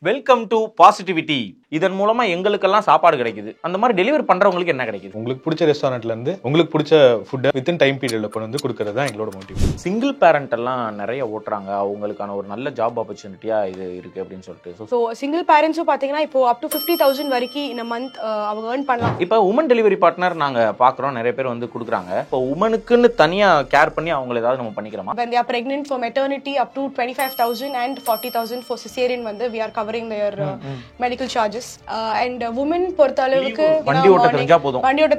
Welcome to positivity. இதன் மூலமா எங்களுக்கெல்லாம் சாப்பாடு கிடைக்குது. அந்த மாதிரி டெலிவரி பண்றவங்களுக்கு என்ன கிடைக்குது? உங்களுக்கு பிடிச்ச ரெஸ்டாரண்ட்ல இருந்து உங்களுக்கு பிடிச்ச ஃபுட்டை வித்தின் டைம் பீரியட்ல கொண்டு வந்து கொடுக்கறது தான் எங்களோட மோட்டிவ். சிங்கிள் பேரண்ட் எல்லாம் நிறைய ஓட்டுறாங்க, அவங்களுக்கான ஒரு நல்ல ஜாப் ஆப்பர்ச்சுனிட்டியா இது இருக்கு அப்படின்னு சொல்லிட்டு. ஸோ சிங்கிள் பேரண்ட்ஸும் பார்த்தீங்கன்னா இப்போ அப் டு 50,000 வரைக்கும் இந்த மந்த் அவங்க ஏர்ன் பண்ணலாம். இப்போ உமன் டெலிவரி பார்ட்னர் நாங்க பாக்குறோம், நிறைய பேர் வந்து கொடுக்குறாங்க. இப்போ உமனுக்குன்னு தனியா கேர் பண்ணி அவங்க ஏதாவது நம்ம பண்ணிக்கிறோமா? When they are pregnant for maternity up to 25,000 and 40,000 for cesarean வந்து we are covering their medical charges. And women பொறுத்த அளவுக்கு வண்டி ஓட்ட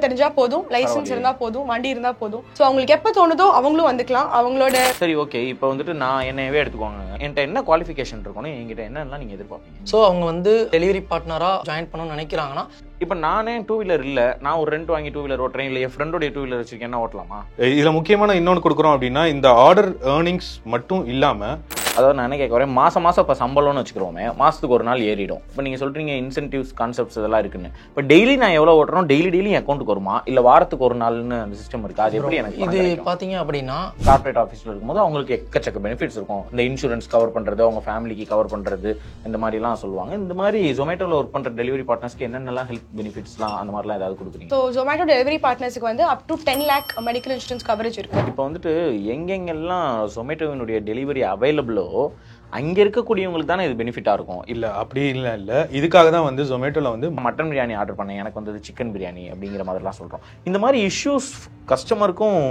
தெரிஞ்சா போதும், லைசென்ஸ் இருந்தா போதும், வண்டி இருந்தா போதும். ஸோ அவங்களுக்கு எப்போ தோணுதோ அவங்களும் வந்துக்கலாம். அவங்களோட சரி ஓகே, இப்போ வந்துட்டு நான் என்னவே எடுத்துக்கோங்க, என்கிட்ட என்ன குவாலிஃபிகேஷன் இருக்கணும், என்கிட்ட என்னெல்லாம் நீங்க எதிர்பார்ப்பீங்க? ஸோ அவங்க வந்து டெலிவரி பார்ட்னரா ஜாயின் பண்ணணும்னு நினைக்கிறாங்கன்னா, இப்போ நானே டூ வீலர் இல்லை, நான் ஒரு ரெண்ட் வாங்கி டூ வீலர் ஓட்டுறேன், இல்லை என் ஃப்ரெண்டோடைய டூ வீலர் வச்சிருக்கேன், என்ன ஓட்டலாமா? இதுல முக்கியமான இன்னொன்று கொடுக்குறோம் அப்படின்னா இந்த ஆர்டர் ஏர்னிங்ஸ் மட்டும் இல்லாம, அதாவது நான் என்ன கேட்க வரேன், மாசம் இப்போ சம்பளம்னு வச்சுக்கிறோமே, மாசத்துக்கு ஒரு நாள் ஏறிடும். இப்போ நீங்க சொல்றீங்க இன்சென்டிவ்ஸ் கான்செப்ட்ஸ் இதெல்லாம் இருக்குன்னு. இப்போ டெய்லி நான் எவ்வளோ ஓட்டுறோம், டெய்லி அக்கௌண்ட்டுக்கு வருமா, இல்லை வாரத்துக்கு ஒரு நாள்னு அந்த சிஸ்டம் இருக்கா? அது எப்படி எனக்கு இது பாத்தீங்க அப்படின்னா கார்பரேட் ஆஃபீஸ்ல இருக்கும்போது அவங்களுக்கு எக்கச்சக்க பெனிஃபிட்ஸ் இருக்கும். இந்த இன்சூரன்ஸ் கவர் பண்றது, அவங்க ஃபேமிலிக்கு கவர் பண்றது, இந்த மாதிரிலாம் சொல்லுவாங்க. இந்த மாதிரி ஜொமேட்டோவில் ஒர்க் பண்ற டெலிவரி பார்ட்னர்ஸ்க்கு என்னென்னலாம் ஹெல்த் பெனிஃபிட்ஸ்லாம் அந்த மாதிரிலாம் ஏதாவது கொடுக்குறீங்க? ஸோ ஜொமேட்டோ டெலிவரி பார்ட்னர்ஸ்க்கு வந்து up to 10 lakh medical insurance coverage இருக்கு. இப்போ வந்துட்டு எங்கெங்கெல்லாம் ஜொமேட்டோவினுடைய டெலிவரி அவைலபிளோ அங்க இருக்கக்கூடியவங்களுக்கு தானே இது பெனிஃபிட்டா இருக்கும். இல்ல அப்படி இல்ல இதுக்காக தான் வந்து ஜொமேட்டோல வந்து மட்டன் பிரியாணி ஆர்டர் பண்ணேன், எனக்கு வந்து சிக்கன் பிரியாணி அப்படிங்கிற மாதிரிலாம் சொல்றோம். இந்த மாதிரி இஷ்யூஸ் கஸ்டமருக்கும்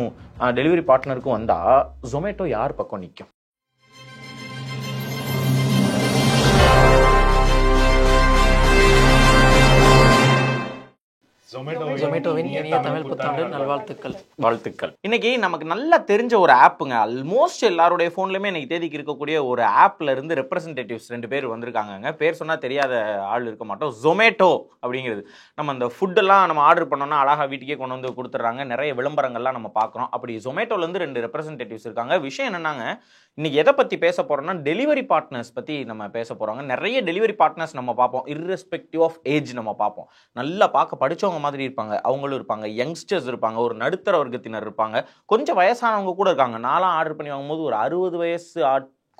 டெலிவரி பார்ட்னருக்கும் வந்தா ஜொமேட்டோ யார் பக்கம் நிற்கும்? ஜொமேட்டோவின் இனிய தமிழ் புத்தாண்டு வாழ்த்துக்கள். இன்னைக்கு நமக்கு நல்லா தெரிஞ்ச ஒரு ஆப்புங்க, ஆல்மோஸ்ட் எல்லாருடைய போன்லயுமே இன்னைக்கு தேதிக்கு இருக்கக்கூடிய ஒரு ஆப்ல இருந்து ரெப்ரசன்டேட்டிவ்ஸ் 2 பேர் வந்திருக்காங்க. பேர் சொன்னா தெரியாத ஆள் இருக்க மாட்டோம். ஜொமேட்டோ அப்படிங்கிறது நம்ம அந்த ஃபுட்டெல்லாம் நம்ம ஆர்டர் பண்ணோம்னா அழகா வீட்டுக்கே கொண்டு வந்து கொடுத்துட்றாங்க. நிறைய விளம்பரங்கள்லாம் நம்ம பார்க்குறோம். அப்படி ஜொமேட்டோல இருந்து 2 ரெப்ரசன்டேட்டிவ்ஸ் இருக்காங்க. விஷயம் என்னன்னாங்க, இன்னைக்கு எதை பத்தி பேச போறோம்னா டெலிவரி பார்ட்னர்ஸ் பத்தி நம்ம பேச போறோங்க. நிறைய டெலிவரி பார்ட்னர்ஸ் நம்ம பார்ப்போம், இர்ரெஸ்பெக்டிவ் ஆஃப் ஏஜ் நம்ம பார்ப்போம். நல்லா பார்க்க படிச்சவங்க மாதிரி இருப்பாங்க, அவங்களும் இருப்பாங்க, யங்ஸ்டர்ஸ் இருப்பாங்க, ஒரு நடுத்தர வர்க்கத்தினர் இருப்பாங்க, கொஞ்சம் வயசானவங்க கூட இருக்காங்க. நான்லாம் ஆர்டர் பண்ணி வாங்கும்போது ஒரு 60 வயசு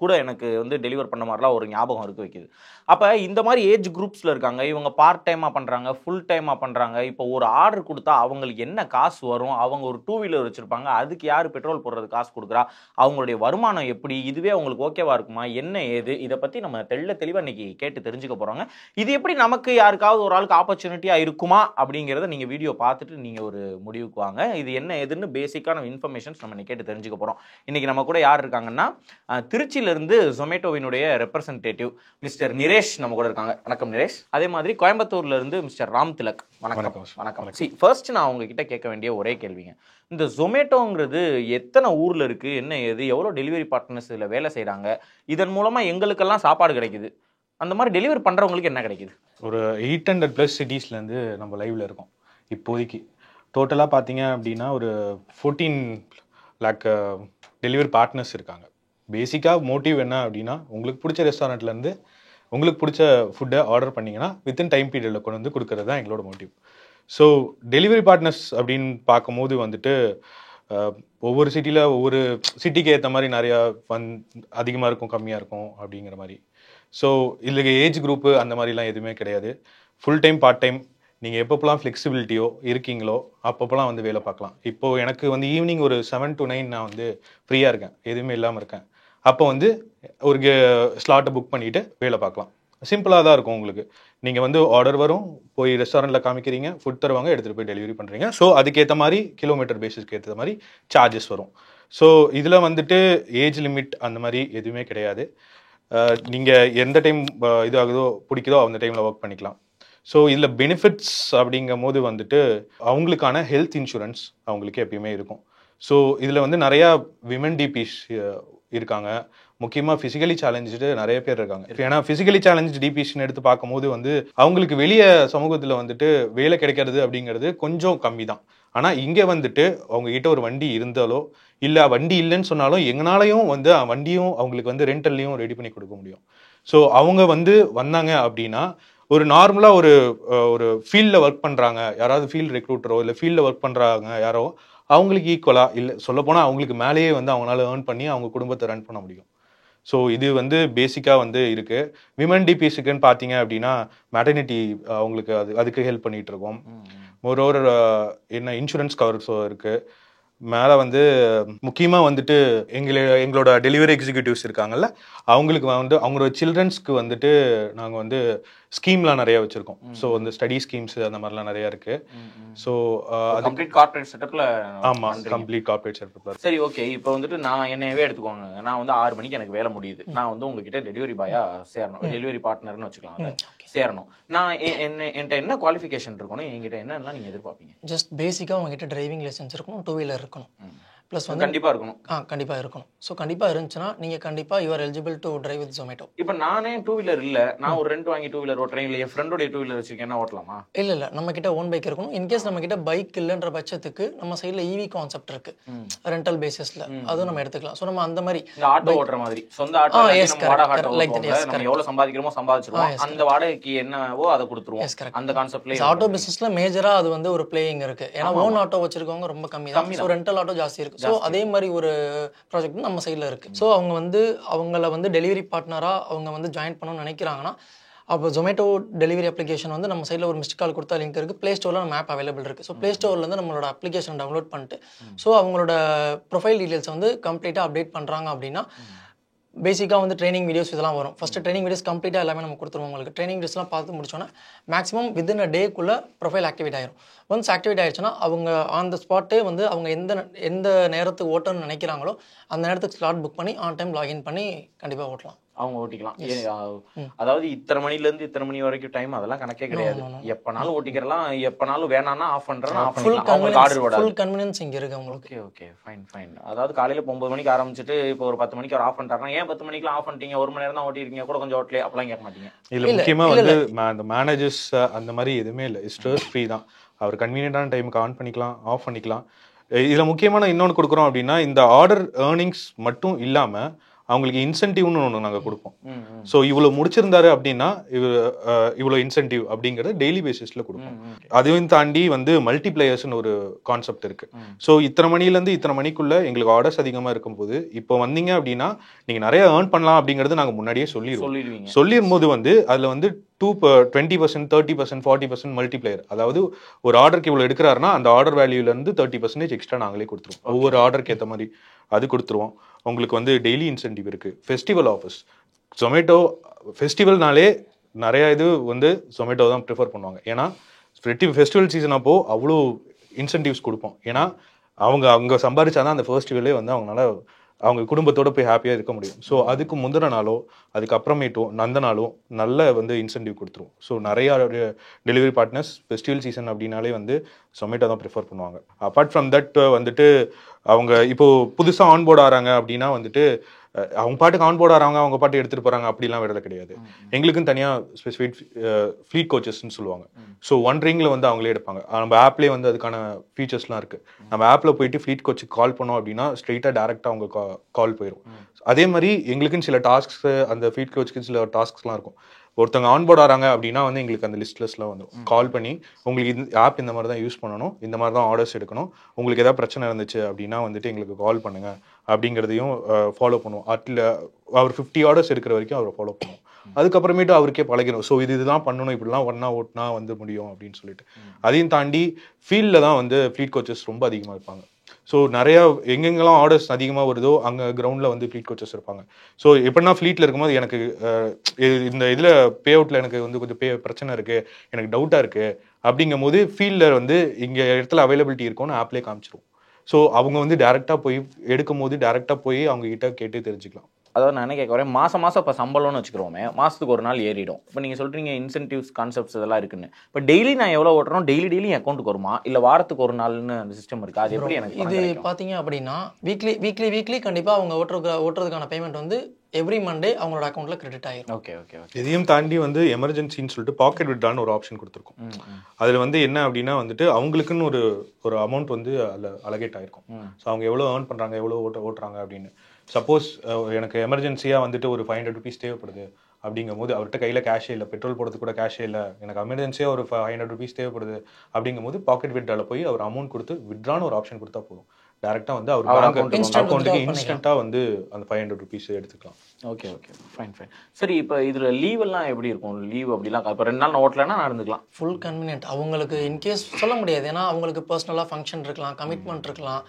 கூட எனக்கு வந்து டெலிவர் பண்ண மாதிரிலாம் ஒரு ஞாபகம் இருக்க வைக்குது. அப்போ இந்த மாதிரி ஏஜ் குரூப்ஸில் இருக்காங்க. இவங்க பார்ட் டைமாக பண்ணுறாங்க, ஃபுல் டைமாக பண்ணுறாங்க. இப்போ ஒரு ஆர்டர் கொடுத்தா அவங்களுக்கு என்ன காசு வரும்? அவங்க ஒரு டூ வீலர் வச்சுருப்பாங்க, அதுக்கு யார் பெட்ரோல் போடுறது காசு கொடுக்குறா? அவங்களுடைய வருமானம் எப்படி? இதுவே அவங்களுக்கு ஓகேவா இருக்குமா? என்ன ஏது? இதை பற்றி நம்ம தெளிவாக இன்னைக்கு கேட்டு தெரிஞ்சுக்க போகிறோங்க. இது எப்படி நமக்கு யாருக்காவது ஒரு ஆளுக்கு ஆப்பர்ச்சுனிட்டியாக இருக்குமா அப்படிங்கிறத நீங்கள் வீடியோ பார்த்துட்டு நீங்கள் ஒரு முடிவுக்கு வாங்க. இது என்ன ஏதுன்னு பேசிக்கான இன்ஃபர்மேஷன்ஸ் நம்ம கேட்டு தெரிஞ்சுக்க போகிறோம். இன்றைக்கி நம்ம கூட யார் இருக்காங்கன்னா, திருச்சியில் இருந்து ஜொமேட்டோவினுடைய ரெப்ரசன்டேட்டிவ் மிஸ்டர் நிரேஷ் நம்ம கூட இருக்காங்க. வணக்கம் நிரேஷ். அதே மாதிரி கோயம்புத்தூர்ல இருந்து மிஸ்டர் ராம் திலக். வணக்கம். ஃபர்ஸ்ட் நான் உங்ககிட்ட கேட்க வேண்டிய ஒரே கேள்விங்க, இந்த ஜொமேட்டோங்கிறது எத்தனை ஊர்ல இருக்கு, என்ன ஏது, எவ்வளவு டெலிவரி பார்ட்னர்ஸ் இதுல வேலை செய்யறாங்க, இதன் மூலமா எங்களுக்கெல்லாம் சாப்பாடு கிடைக்குது, அந்த மாதிரி டெலிவரி பண்றவங்களுக்கு என்ன கிடைக்குது? ஒரு 800+ சிட்டிஸ்ல இருந்து நம்ம லைவ்ல இருக்கோம். இப்போதைக்கு டோட்டலா பாத்தீங்க அப்படின்னா ஒரு 14 lakh டெலிவரி பார்ட்னர்ஸ் இருக்காங்க. பேசிக்காக மோட்டிவ் என்ன அப்படின்னா, உங்களுக்கு பிடிச்ச ரெஸ்டாரண்ட்லேருந்து உங்களுக்கு பிடிச்ச ஃபுட்டை ஆர்டர் பண்ணிங்கன்னா வித்தின் டைம் பீரியடில் கொண்டு வந்து கொடுக்கறது தான் எங்களோட மோட்டிவ். ஸோ டெலிவரி பார்ட்னர்ஸ் அப்படின்னு பார்க்கும்போது வந்துட்டு ஒவ்வொரு சிட்டியில் ஒவ்வொரு சிட்டிக்கு ஏற்ற மாதிரி நிறையா அதிகமாக இருக்கும், கம்மியாக இருக்கும் அப்படிங்கிற மாதிரி. ஸோ இதில் ஏஜ் குரூப்பு அந்த மாதிரிலாம் எதுவுமே கிடையாது. ஃபுல் டைம் பார்ட் டைம் நீங்கள் எப்பப்போலாம் ஃப்ளெக்சிபிலிட்டியோ இருக்கீங்களோ அப்பப்போலாம் வந்து வேலை பார்க்கலாம். இப்போது எனக்கு வந்து ஈவினிங் ஒரு 7 to 9 நான் வந்து ஃப்ரீயாக இருக்கேன், எதுவுமே இல்லாமல் இருக்கேன். அப்போ வந்து ஒரு ஸ்லாட்டை புக் பண்ணிவிட்டு வேலை பார்க்கலாம். சிம்பிளாக தான் இருக்கும் உங்களுக்கு. நீங்கள் வந்து ஆர்டர் வரும், போய் ரெஸ்டாரண்ட்டில் காமிக்கிறீங்க, ஃபுட் தருவாங்க, எடுத்துகிட்டு போய் டெலிவரி பண்ணுறீங்க. ஸோ அதுக்கேற்ற மாதிரி கிலோமீட்டர் பேசிஸ்க்கு ஏற்ற மாதிரி சார்ஜஸ் வரும். ஸோ இதில் வந்துட்டு ஏஜ் லிமிட் அந்த மாதிரி எதுவுமே கிடையாது. நீங்கள் எந்த டைம் இது ஆகுதோ பிடிக்குதோ அந்த டைமில் ஒர்க் பண்ணிக்கலாம். ஸோ இதில் பெனிஃபிட்ஸ் அப்படிங்கும் போது வந்துட்டு அவங்களுக்கான ஹெல்த் இன்சூரன்ஸ் அவங்களுக்கு எப்பயுமே இருக்கும். ஸோ இதில் வந்து நிறையா விமன் டிபிஸ் இருக்காங்க, முக்கியமாக ஃபிசிக்கலி சேலஞ்சு நிறைய பேர் இருக்காங்க. ஏன்னா ஃபிசிக்கலி சேலஞ்சு டிபிஸ்ன்னு எடுத்து பார்க்கும்போது வந்து அவங்களுக்கு வெளியே சமூகத்தில் வந்துட்டு வேலை கிடைக்கிறது அப்படிங்கிறது கொஞ்சம் கம்மி தான். ஆனால் இங்கே வந்துட்டு அவங்ககிட்ட ஒரு வண்டி இருந்தாலோ இல்லை வண்டி இல்லைன்னு சொன்னாலும் எங்கனாலையும் வந்து வண்டியும் அவங்களுக்கு வந்து ரெண்டல்லையும் ரெடி பண்ணி கொடுக்க முடியும். ஸோ அவங்க வந்து வந்தாங்க அப்படின்னா ஒரு நார்மலாக ஒரு ஃபீல்டில் ஒர்க் பண்ணுறாங்க, யாராவது ஃபீல்டு ரெக்ரூட்டரோ இல்லை ஃபீல்டில் ஒர்க் பண்ணுறாங்க யாரோ, அவங்களுக்கு ஈக்குவலாக இல்லை சொல்லப்போனால் அவங்களுக்கு மேலேயே வந்து அவங்களால ஏர்ன் பண்ணி அவங்க குடும்பத்தை ரன் பண்ண முடியும். ஸோ இது வந்து பேசிக்காக வந்து இருக்குது. விமன் டிபிஎஸ்க்குன்னு பார்த்தீங்க அப்படின்னா மேட்டர்னிட்டி அவங்களுக்கு அதுக்கு ஹெல்ப் பண்ணிகிட்டு இருக்கோம். ஒரு என்ன இன்சூரன்ஸ் கவர்ஸோ இருக்குது. மேலே வந்து முக்கியமாக வந்துட்டு எங்களோட டெலிவரி எக்ஸிக்யூட்டிவ்ஸ் இருக்காங்கல்ல, அவங்களுக்கு வந்து அவங்களோட சில்ட்ரன்ஸ்க்கு வந்துட்டு நாங்கள் வந்து ஸ்கீம்லாம் நிறைய வச்சுருக்கோம். ஸோ இந்த ஸ்டடி ஸ்கீம்ஸ் அந்த மாதிரிலாம் நிறையா இருக்குது. ஸோ அது கம்ப்ளீட் கார்ப்பரேட் செட்டப்ல. ஆமாம், கம்ப்ளீட் கார்ப்பரேட் செட்டப்ல. சரி, ஓகே. இப்போ வந்துட்டு நான் என்னையவே எடுத்துக்கோங்க. நான் வந்து 6 மணிக்கு எனக்கு வேலை முடியுது. நான் வந்து உங்ககிட்ட டெலிவரி பாயா சேரணும், டெலிவரி பார்ட்னர்னு வச்சுக்கலாம், சேரணும். நான் என்கிட்ட என்ன குவாலிஃபிகேஷன் இருக்கணும், என்கிட்ட என்னெல்லாம் நீங்க எதிர்பார்ப்பீங்க? ஜஸ்ட் பேசிக்காக உங்ககிட்ட டிரைவிங் லைசன்ஸ் இருக்கணும், 2 வீலர் இருக்கணும், ப்ளஸ் வந்து கண்டிப்பா இருக்கணும். கண்டிப்பாக இருக்கணும். ஸோ கண்டிப்பாக இருந்துச்சுன்னா நீங்கள் கண்டிப்பாக you are eligible to drive with Zomato. இப்போ நானே 2 வீலர் இல்லை, நான் ஒரு ரெண்ட் வாங்கி 2 வீலர் ஓட்டுறேன், இல்லை என் ஃப்ரெண்டோட 2 வீலர் வச்சிருக்கேன், ஓட்டலாமா? இல்லை நம்ம கிட்ட ஓன் பைக் இருக்கணும். இன்கேஸ் நம்ம கிட்ட பைக் இல்லைன்ற பட்சத்துக்கு நம்ம சைடில் இவி கான்செப்ட் இருக்கு, ரெண்டல் பேசிஸ்ல, அதுவும் நம்ம எடுத்துக்கலாம். ஸோ நம்ம அந்த மாதிரி ஆட்டோ ஓட்டுற மாதிரி சொந்த ஆட்டோ நம்ம எவ்வளவு சம்பாதிக்கிறோமோ சம்பாதிச்சிருவோம், அந்த வாடகைக்கு என்னவோ அதை கொடுத்துருவோம். அந்த கான்செப்ட்ல ஆட்டோ பிசினஸ்ல மேஜரா அது வந்து ஒரு பிளேயிங் இருக்கு. ஏன்னா ஓன் ஆட்டோ வச்சிருக்கவங்க ரொம்ப கம்மி தான். ஸோ ரெண்டல் ஆட்டோ ஜாஸ்தி இருக்கு. ஸோ அதே மாதிரி ஒரு ப்ராஜெக்ட் நம்ம சைடில் இருக்குது. ஸோ அவங்க வந்து அவங்கள வந்து டெலிவரி பார்ட்னராக அவங்க வந்து ஜாயின் பண்ணணும்னு நினைக்கிறாங்கன்னா, அப்போ ஜொமேட்டோ டெலிவரி அப்ளிகேஷன் வந்து நம்ம சைடில் ஒரு மிஸ்ட் கால் கொடுத்தா லிங்க் இருக்குது. ப்ளே ஸ்டோரில் நம்ம ஆப் அவைலபிள் இருக்குது. ஸோ ப்ளே ஸ்டோர்லேருந்து நம்மளோட அப்ளிகேஷன் டவுன்லோட் பண்ணிட்டு ஸோ அவங்களோட ப்ரொஃபைல் டீட்டெயில்ஸ் வந்து கம்ப்ளீட்டாக அப்டேட் பண்ணுறாங்க அப்படின்னா, பேசிக்காக வந்து ட்ரைனிங் வீடியோஸ் இதெல்லாம் வரும். ஃபஸ்ட்டு ட்ரைனிங் வீடியோஸ் கம்ப்ளீட்டாக எல்லாமே நம்ம கொடுத்துருவோம். உங்களுக்கு ட்ரைனிங் வீடியோஸ்லாம் பார்த்து முடிச்சோன்னா மேக்ஸிமம் வித்தின் அ டேக்குள்ளே ப்ரொஃபைல் ஆக்டிவேட் ஆயிரும். ஒன்ஸ் ஆக்டிவேட் ஆயிடுச்சுன்னா அவங்க ஆன் த ஸ்பாட்டே வந்து அவங்க எந்த நேரத்துக்கு ஓட்டணும்னு நினைக்கிறாங்களோ அந்த நேரத்துக்கு ஸ்லாட் புக் பண்ணி ஆன் டைம் லாகின் பண்ணி கண்டிப்பாக ஓட்டலாம், அவங்க ஓட்டிக்கலாம். அதாவது இத்தனை மணில இருந்து இத்தனை மணி வரைக்கும் டைம் அதெல்லாம் கணக்கே கிடையாது. எப்பனாலும் ஓட்டிக்கிறலாம், எப்பனாலும் வேணாம்னா ஆஃப் பண்றேன்னா ஆஃப் பண்ணிக்கலாம். ஃபுல் கன்வீனியன்ஸ் இங்க இருக்கு உங்களுக்கு. Okay fine. அதாவது காலையில 9 மணிக்கு ஆரம்பிச்சிட்டு இப்போ ஒரு 10 மணிக்கு ஆஃப் பண்ணிட்டாருன்னா, ஏன் 10 மணிக்கு ஆஃப் பண்ணிட்டீங்க, 1 மணி நேரம் தான் ஓட்டிருக்கீங்க, கூட கொஞ்சம் ஓட்டலே அப்பலாம் கேட்க மாட்டீங்க. இல்ல முக்கியமா வந்து அந்த மேனேஜர்ஸ் அந்த மாதிரி எதுவுமே இல்லை, ஸ்ட்ரெஸ் ஃப்ரீ தான். அவர் கன்வீனியன்டான டைமுக்கு ஆன் பண்ணிக்கலாம், ஆஃப் பண்ணிக்கலாம். இதுல முக்கியமான இன்னொன்று கொடுக்குறோம் அப்படின்னா, இந்த ஆர்டர் ஏர்னிங்ஸ் மட்டும் இல்லாம அவங்களுக்கு இன்சென்டிவ்னு ஒன்று நாங்கள் கொடுப்போம். ஸோ இவ்வளோ முடிச்சிருந்தாரு அப்படின்னா இவ்வளோ இன்சென்டிவ் அப்படிங்கிறது டெய்லி பேசிஸில் கொடுப்போம். அதையும் தாண்டி வந்து மல்டிப்ளையர்ஸ்னு ஒரு கான்செப்ட் இருக்கு. ஸோ இத்தனை மணிலேருந்து இத்தனை மணிக்குள்ள எங்களுக்கு ஆர்டர்ஸ் அதிகமாக இருக்கும்போது இப்போ வந்தீங்க அப்படின்னா நீங்கள் நிறைய ஏர்ன் பண்ணலாம் அப்படிங்கிறது நாங்கள் முன்னாடியே சொல்லிடும் போது வந்து அதில் வந்து 20%, 30%, 40% மல்டிப்ளையர். அதாவது ஒரு ஆர்டருக்கு இவ்வளோ எடுக்கிறாருன்னா அந்த ஆர்டர் வேல்யூலேருந்து 30% எக்ஸ்ட்ரா நாங்களே கொடுத்துருவோம். ஒவ்வொரு ஆர்டருக்கு ஏற்ற மாதிரி அது கொடுத்துருவோம். உங்களுக்கு வந்து டெய்லி இன்சென்டிவ் இருக்குது. ஃபெஸ்டிவல் ஆஃபர்ஸ், ஜொமேட்டோ ஃபெஸ்டிவல்னாலே நிறையா இது வந்து ஜொமேட்டோ தான் ப்ரிஃபர் பண்ணுவாங்க. ஏன்னா ஃபெஸ்டிவல் சீசன் அப்போ அவ்வளோ இன்சென்டிவ்ஸ் கொடுப்போம். ஏன்னா அவங்க சம்பாதிச்சாதான் அந்த ஃபெஸ்டிவலே வந்து அவங்களால அவங்க குடும்பத்தோட போய் ஹாப்பியாக இருக்க முடியும். ஸோ அதுக்கு முந்தின நாளோ அதுக்கப்புறமேட்டும் அந்த நாளும் நல்ல வந்து இன்சென்டிவ் கொடுத்துருவோம். ஸோ நிறையா டெலிவரி பார்ட்னர்ஸ் ஃபெஸ்டிவல் சீசன் அப்படின்னாலே வந்து ஜொமேட்டோ தான் ப்ரிஃபர் பண்ணுவாங்க. அப்பார்ட் ஃப்ரம் தட் வந்துட்டு அவங்க இப்போது புதுசாக ஆன்போர்ட் ஆகிறாங்க அப்படின்னா வந்துட்டு அவங்க பாட்டுக்கு ஆன்போர்ட் ஆகிறாங்க, அவங்க பாட்டு எடுத்துகிட்டு போகிறாங்க அப்படிலாம் விடல கிடையாது. எங்களுக்குன்னு தனியாக ஸ்பெசிஃபிக் ஃப்ளீட் கோச்சஸ்ன்னு சொல்லுவாங்க. ஸோ 1 ரிங்கில் வந்து அவங்களே எடுப்பாங்க. நம்ம ஆப்லேயே வந்து அதுக்கான ஃபீச்சர்ஸ்லாம் இருக்குது. நம்ம ஆப்பில் போயிட்டு ஃப்ளீட் கோச்சுக்கு கால் பண்ணோம் அப்படின்னா ஸ்ட்ரெயிட்டாக டேரெக்டாக அவங்க கால் போயிடும். அதே மாதிரி எங்களுக்குன்னு சில டாஸ்க்ஸ், அந்த ஃப்ளீட் கோச்சுக்கு சில டாஸ்க்ஸ்லாம் இருக்கும். ஒருத்தவங்க ஆன்போர்ட் ஆகிறாங்க அப்படின்னா வந்து எங்களுக்கு அந்த லிஸ்ட்லெஸ்லாம் வந்து கால் பண்ணி உங்களுக்கு இந்த ஆப் இந்த மாதிரி தான் யூஸ் பண்ணணும், இந்த மாதிரி தான் ஆர்டர்ஸ் எடுக்கணும், உங்களுக்கு ஏதாவது பிரச்சனை இருந்துச்சு அப்படின்னா வந்துட்டு எங்களுக்கு கால் பண்ணுங்கள் அப்படிங்கிறதையும் ஃபாலோ பண்ணுவோம். அவர் 50 ஆர்டர்ஸ் எடுக்கிற வரைக்கும் அவரை ஃபாலோ பண்ணுவோம். அதுக்கப்புறமேட்டு அவருக்கே பழகிடும். ஸோ இதுதான் பண்ணணும், இப்படிலாம் ஓட்டினா வந்து முடியும் அப்படின்னு சொல்லிட்டு. அதையும் தாண்டி ஃபீல்டில் தான் வந்து ஃப்ளீட் கோச்சஸ் ரொம்ப அதிகமாக இருப்பாங்க. ஸோ நிறையா எங்கெங்கெல்லாம் ஆர்டர்ஸ் அதிகமாக வருதோ அங்கே கிரவுண்டில் வந்து ஃப்ளீட் கோச்சஸ் இருப்பாங்க. ஸோ எப்படின்னா ஃப்ளீட்டில் இருக்கும்போது எனக்கு இந்த இதில் பே அவுட்டில் எனக்கு வந்து கொஞ்சம் பிரச்சனை இருக்குது, எனக்கு டவுட்டாக இருக்குது அப்படிங்கும் போது ஃபீல்டில் வந்து இங்கே இடத்துல அவைலபிலிட்டி இருக்கும்னு ஆப்லேயே காமிச்சிரும். ஸோ அவங்க வந்து டேரெக்டாக போய் எடுக்கும் போது டேரெக்டாக போய் அவங்க கிட்ட கேட்டு தெரிஞ்சுக்கலாம். அதாவது நான் என்ன கேட்க வரேன், மாதம் இப்போ சம்பளம்னு வச்சுக்கிறோமே, மாதத்துக்கு ஒரு நாள் ஏறிடும். இப்போ நீங்கள் சொல்கிறீங்க இன்சென்டிவ்ஸ் கான்செப்ட்ஸ் இதெல்லாம் இருக்குன்னு. இப்போ டெய்லி நான் எவ்வளோ ஓட்டுறோம், டெய்லி என் அக்கௌண்ட்டுக்கு வருமா, இல்லை வாரத்துக்கு ஒரு நாள்னு அந்த சிஸ்டம் இருக்குது? அது எப்படி எனக்கு இது பார்த்தீங்க அப்படின்னா வீக்லி கண்டிப்பாக அவங்க ஓட்டுறதுக்கான பேமெண்ட் வந்து எவ்ரி மண்டே அவங்களோட அக்கௌண்ட்ல கிரெடிட் ஆயிரும். ஓகே. இதையும் தாண்டி வந்து எமர்ஜென்சின்னு சொல்லிட்டு பாக்கெட் விட்ரான்னு ஒரு ஆப்ஷன் கொடுத்துருக்கோம். அதில் வந்து என்ன அப்படின்னா வந்துட்டு அவங்களுக்குன்னு ஒரு அமௌண்ட் வந்து அதில் அலகேட் ஆயிருக்கும். ஸோ அவங்க எவ்வளோ ஏர்ன் பண்ணுறாங்க, எவ்வளோ ஓட்டுறாங்க அப்படின்னு. சப்போஸ் எனக்கு எமர்ஜென்சியாக வந்துட்டு ஒரு 500 ருபீஸ் தேவைப்படுது அப்படிங்கும் போது அவர்கிட்ட கையில் கேஷே இல்லை, பெட்ரோல் போடுறதுக்கு கூட கேஷே இல்லை, எனக்கு எமர்ஜென்சியாக ஒரு 500 ருபீஸ் தேவைப்படுது அப்படிங்கும் போது பாக்கெட் விட்ரால போய் அவர் அமௌண்ட் கொடுத்து விட்ரான்னு ஒரு ஆப்ஷன் கொடுத்தா போதும். டேரெக்டாக வந்து அவர் அவர் பேங்க் instant அக்கௌண்ட்டுக்கு withdraw இன்ஸ்டண்ட்டாக வந்து அந்த 500 rupees எடுத்துக்கலாம். Okay okay fine fine. சரி இப்போ இதில் லீவ் எல்லாம் எப்படி இருக்கும்? லீவ் அப்படிலாம் இப்போ 2 நாள் நான் ஓட்டலைன்னா நான் இருந்துக்கலாம். Full convenient. அவங்களுக்கு இன்கேஸ் சொல்ல முடியாது, ஏன்னா அவங்களுக்கு பர்சனலாக ஃபங்க்ஷன் இருக்கலாம், கமிட்மெண்ட் இருக்கலாம்,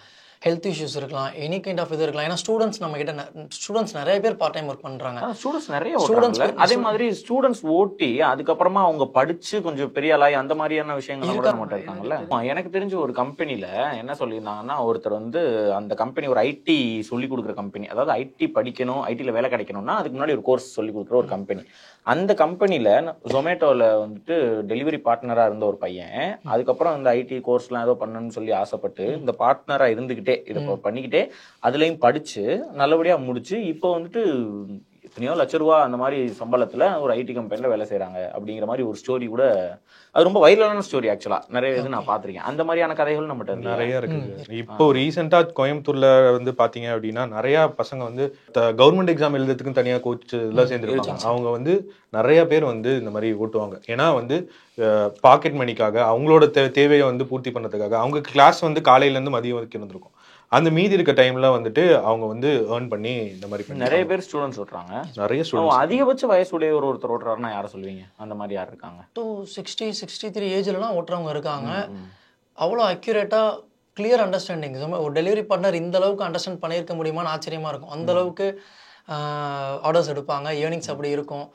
ஹெல்த் இஷ்யூஸ் இருக்கலாம், எனி கைண்ட் ஆஃப் இது இருக்கலாம். ஏன்னா ஸ்டூடெண்ட்ஸ் நம்ம கிட்ட ஸ்டூடெண்ட்ஸ் நிறைய பேர் பார்ட் டைம் ஒர்க் பண்ணுறாங்க. ஸ்டூடெண்ட்ஸ் நிறைய ஓட்டுறாங்க. அதே மாதிரி ஸ்டூடெண்ட்ஸ் ஓட்டி அதுக்கப்புறமா அவங்க படிச்சு கொஞ்சம் பெரிய ஆளாய் அந்த மாதிரியான விஷயங்கள் கூட நம்ம இருக்காங்கல்ல. எனக்கு தெரிஞ்ச ஒரு கம்பெனில என்ன சொல்லியிருந்தாங்கன்னா, ஒருத்தர் வந்து அந்த கம்பெனி ஒரு ஐடி சொல்லி கொடுக்குற கம்பெனி, அதாவது ஐடி படிக்கணும், ஐடியில் வேலை கிடைக்கணும்னா அதுக்கு முன்னாடி ஒரு கோர்ஸ் சொல்லி கொடுக்குற ஒரு கம்பெனி. அந்த கம்பெனியில் ஜொமேட்டோவில் வந்துட்டு டெலிவரி பார்ட்னராக இருந்த ஒரு பையன் அதுக்கப்புறம் இந்த ஐடி கோர்ஸ்லாம் ஏதோ பண்ணணும்னு சொல்லி ஆசைப்பட்டு இந்த பார்ட்னராக இருந்துக்கிட்டே இதை பண்ணிக்கிட்டே அதுலேயும் படித்து நல்லபடியாக முடிச்சு இப்போ வந்துட்டு எத்தனையோ லட்ச ரூபா அந்த மாதிரி சம்பளத்தில் ஒரு ஐடி கம்பெனியில் வேலை செய்கிறாங்க அப்படிங்கிற மாதிரி ஒரு ஸ்டோரி கூட, அது ரொம்ப வைரலான ஸ்டோரி ஆக்சுவலாக. நிறைய இது நான் பார்த்துருக்கேன். அந்த மாதிரியான கதைகள் நம்மகிட்ட நிறைய இருக்குது. இப்போ ரீசெண்டாக கோயம்புத்தூர்ல வந்து பார்த்தீங்க அப்படின்னா நிறைய பசங்க வந்து கவர்மெண்ட் எக்ஸாம் எழுதுறதுக்குன்னு தனியாக கோச் எல்லாம் சேர்ந்துருக்காங்க. அவங்க வந்து நிறைய பேர் வந்து இந்த மாதிரி ஓட்டுவாங்க. ஏன்னா வந்து பாக்கெட் மணிக்காக அவங்களோட தேவையை வந்து பூர்த்தி பண்ணதுக்காக அவங்க கிளாஸ் வந்து காலையிலேருந்து மதியம் வரைக்கும் இருந்திருக்கும். அந்த மீதி இருக்க டைம்ல வந்துட்டு அவங்க வந்து ஏர்ன் பண்ணி இந்த மாதிரி நிறைய பேர் ஸ்டூடெண்ட்ஸ் ஓட்டுறாங்க. நிறைய ஸ்டூடெண்ட்ஸ் அதிகபட்ச வயசுடைய ஒருத்தர் ஓட்டுறாருன்னா யாரை சொல்லுவீங்க? அந்த மாதிரி யார் இருக்காங்க? 60-63 ஏஜ்லலாம் ஓட்டுறவங்க இருக்காங்க. அவ்வளோ அக்யூரேட்டாக கிளியர் அண்டர்ஸ்டாண்டிங். ஒரு டெலிவரி பார்ட்னர் இந்த அளவுக்கு அண்டர்ஸ்டாண்ட் பண்ணியிருக்க முடியுமான்னு ஆச்சரியமாக இருக்கும். அந்த அளவுக்கு ஆர்டர்ஸ் எடுப்பாங்க, ஏர்னிங்ஸ் அப்படி இருக்கும்,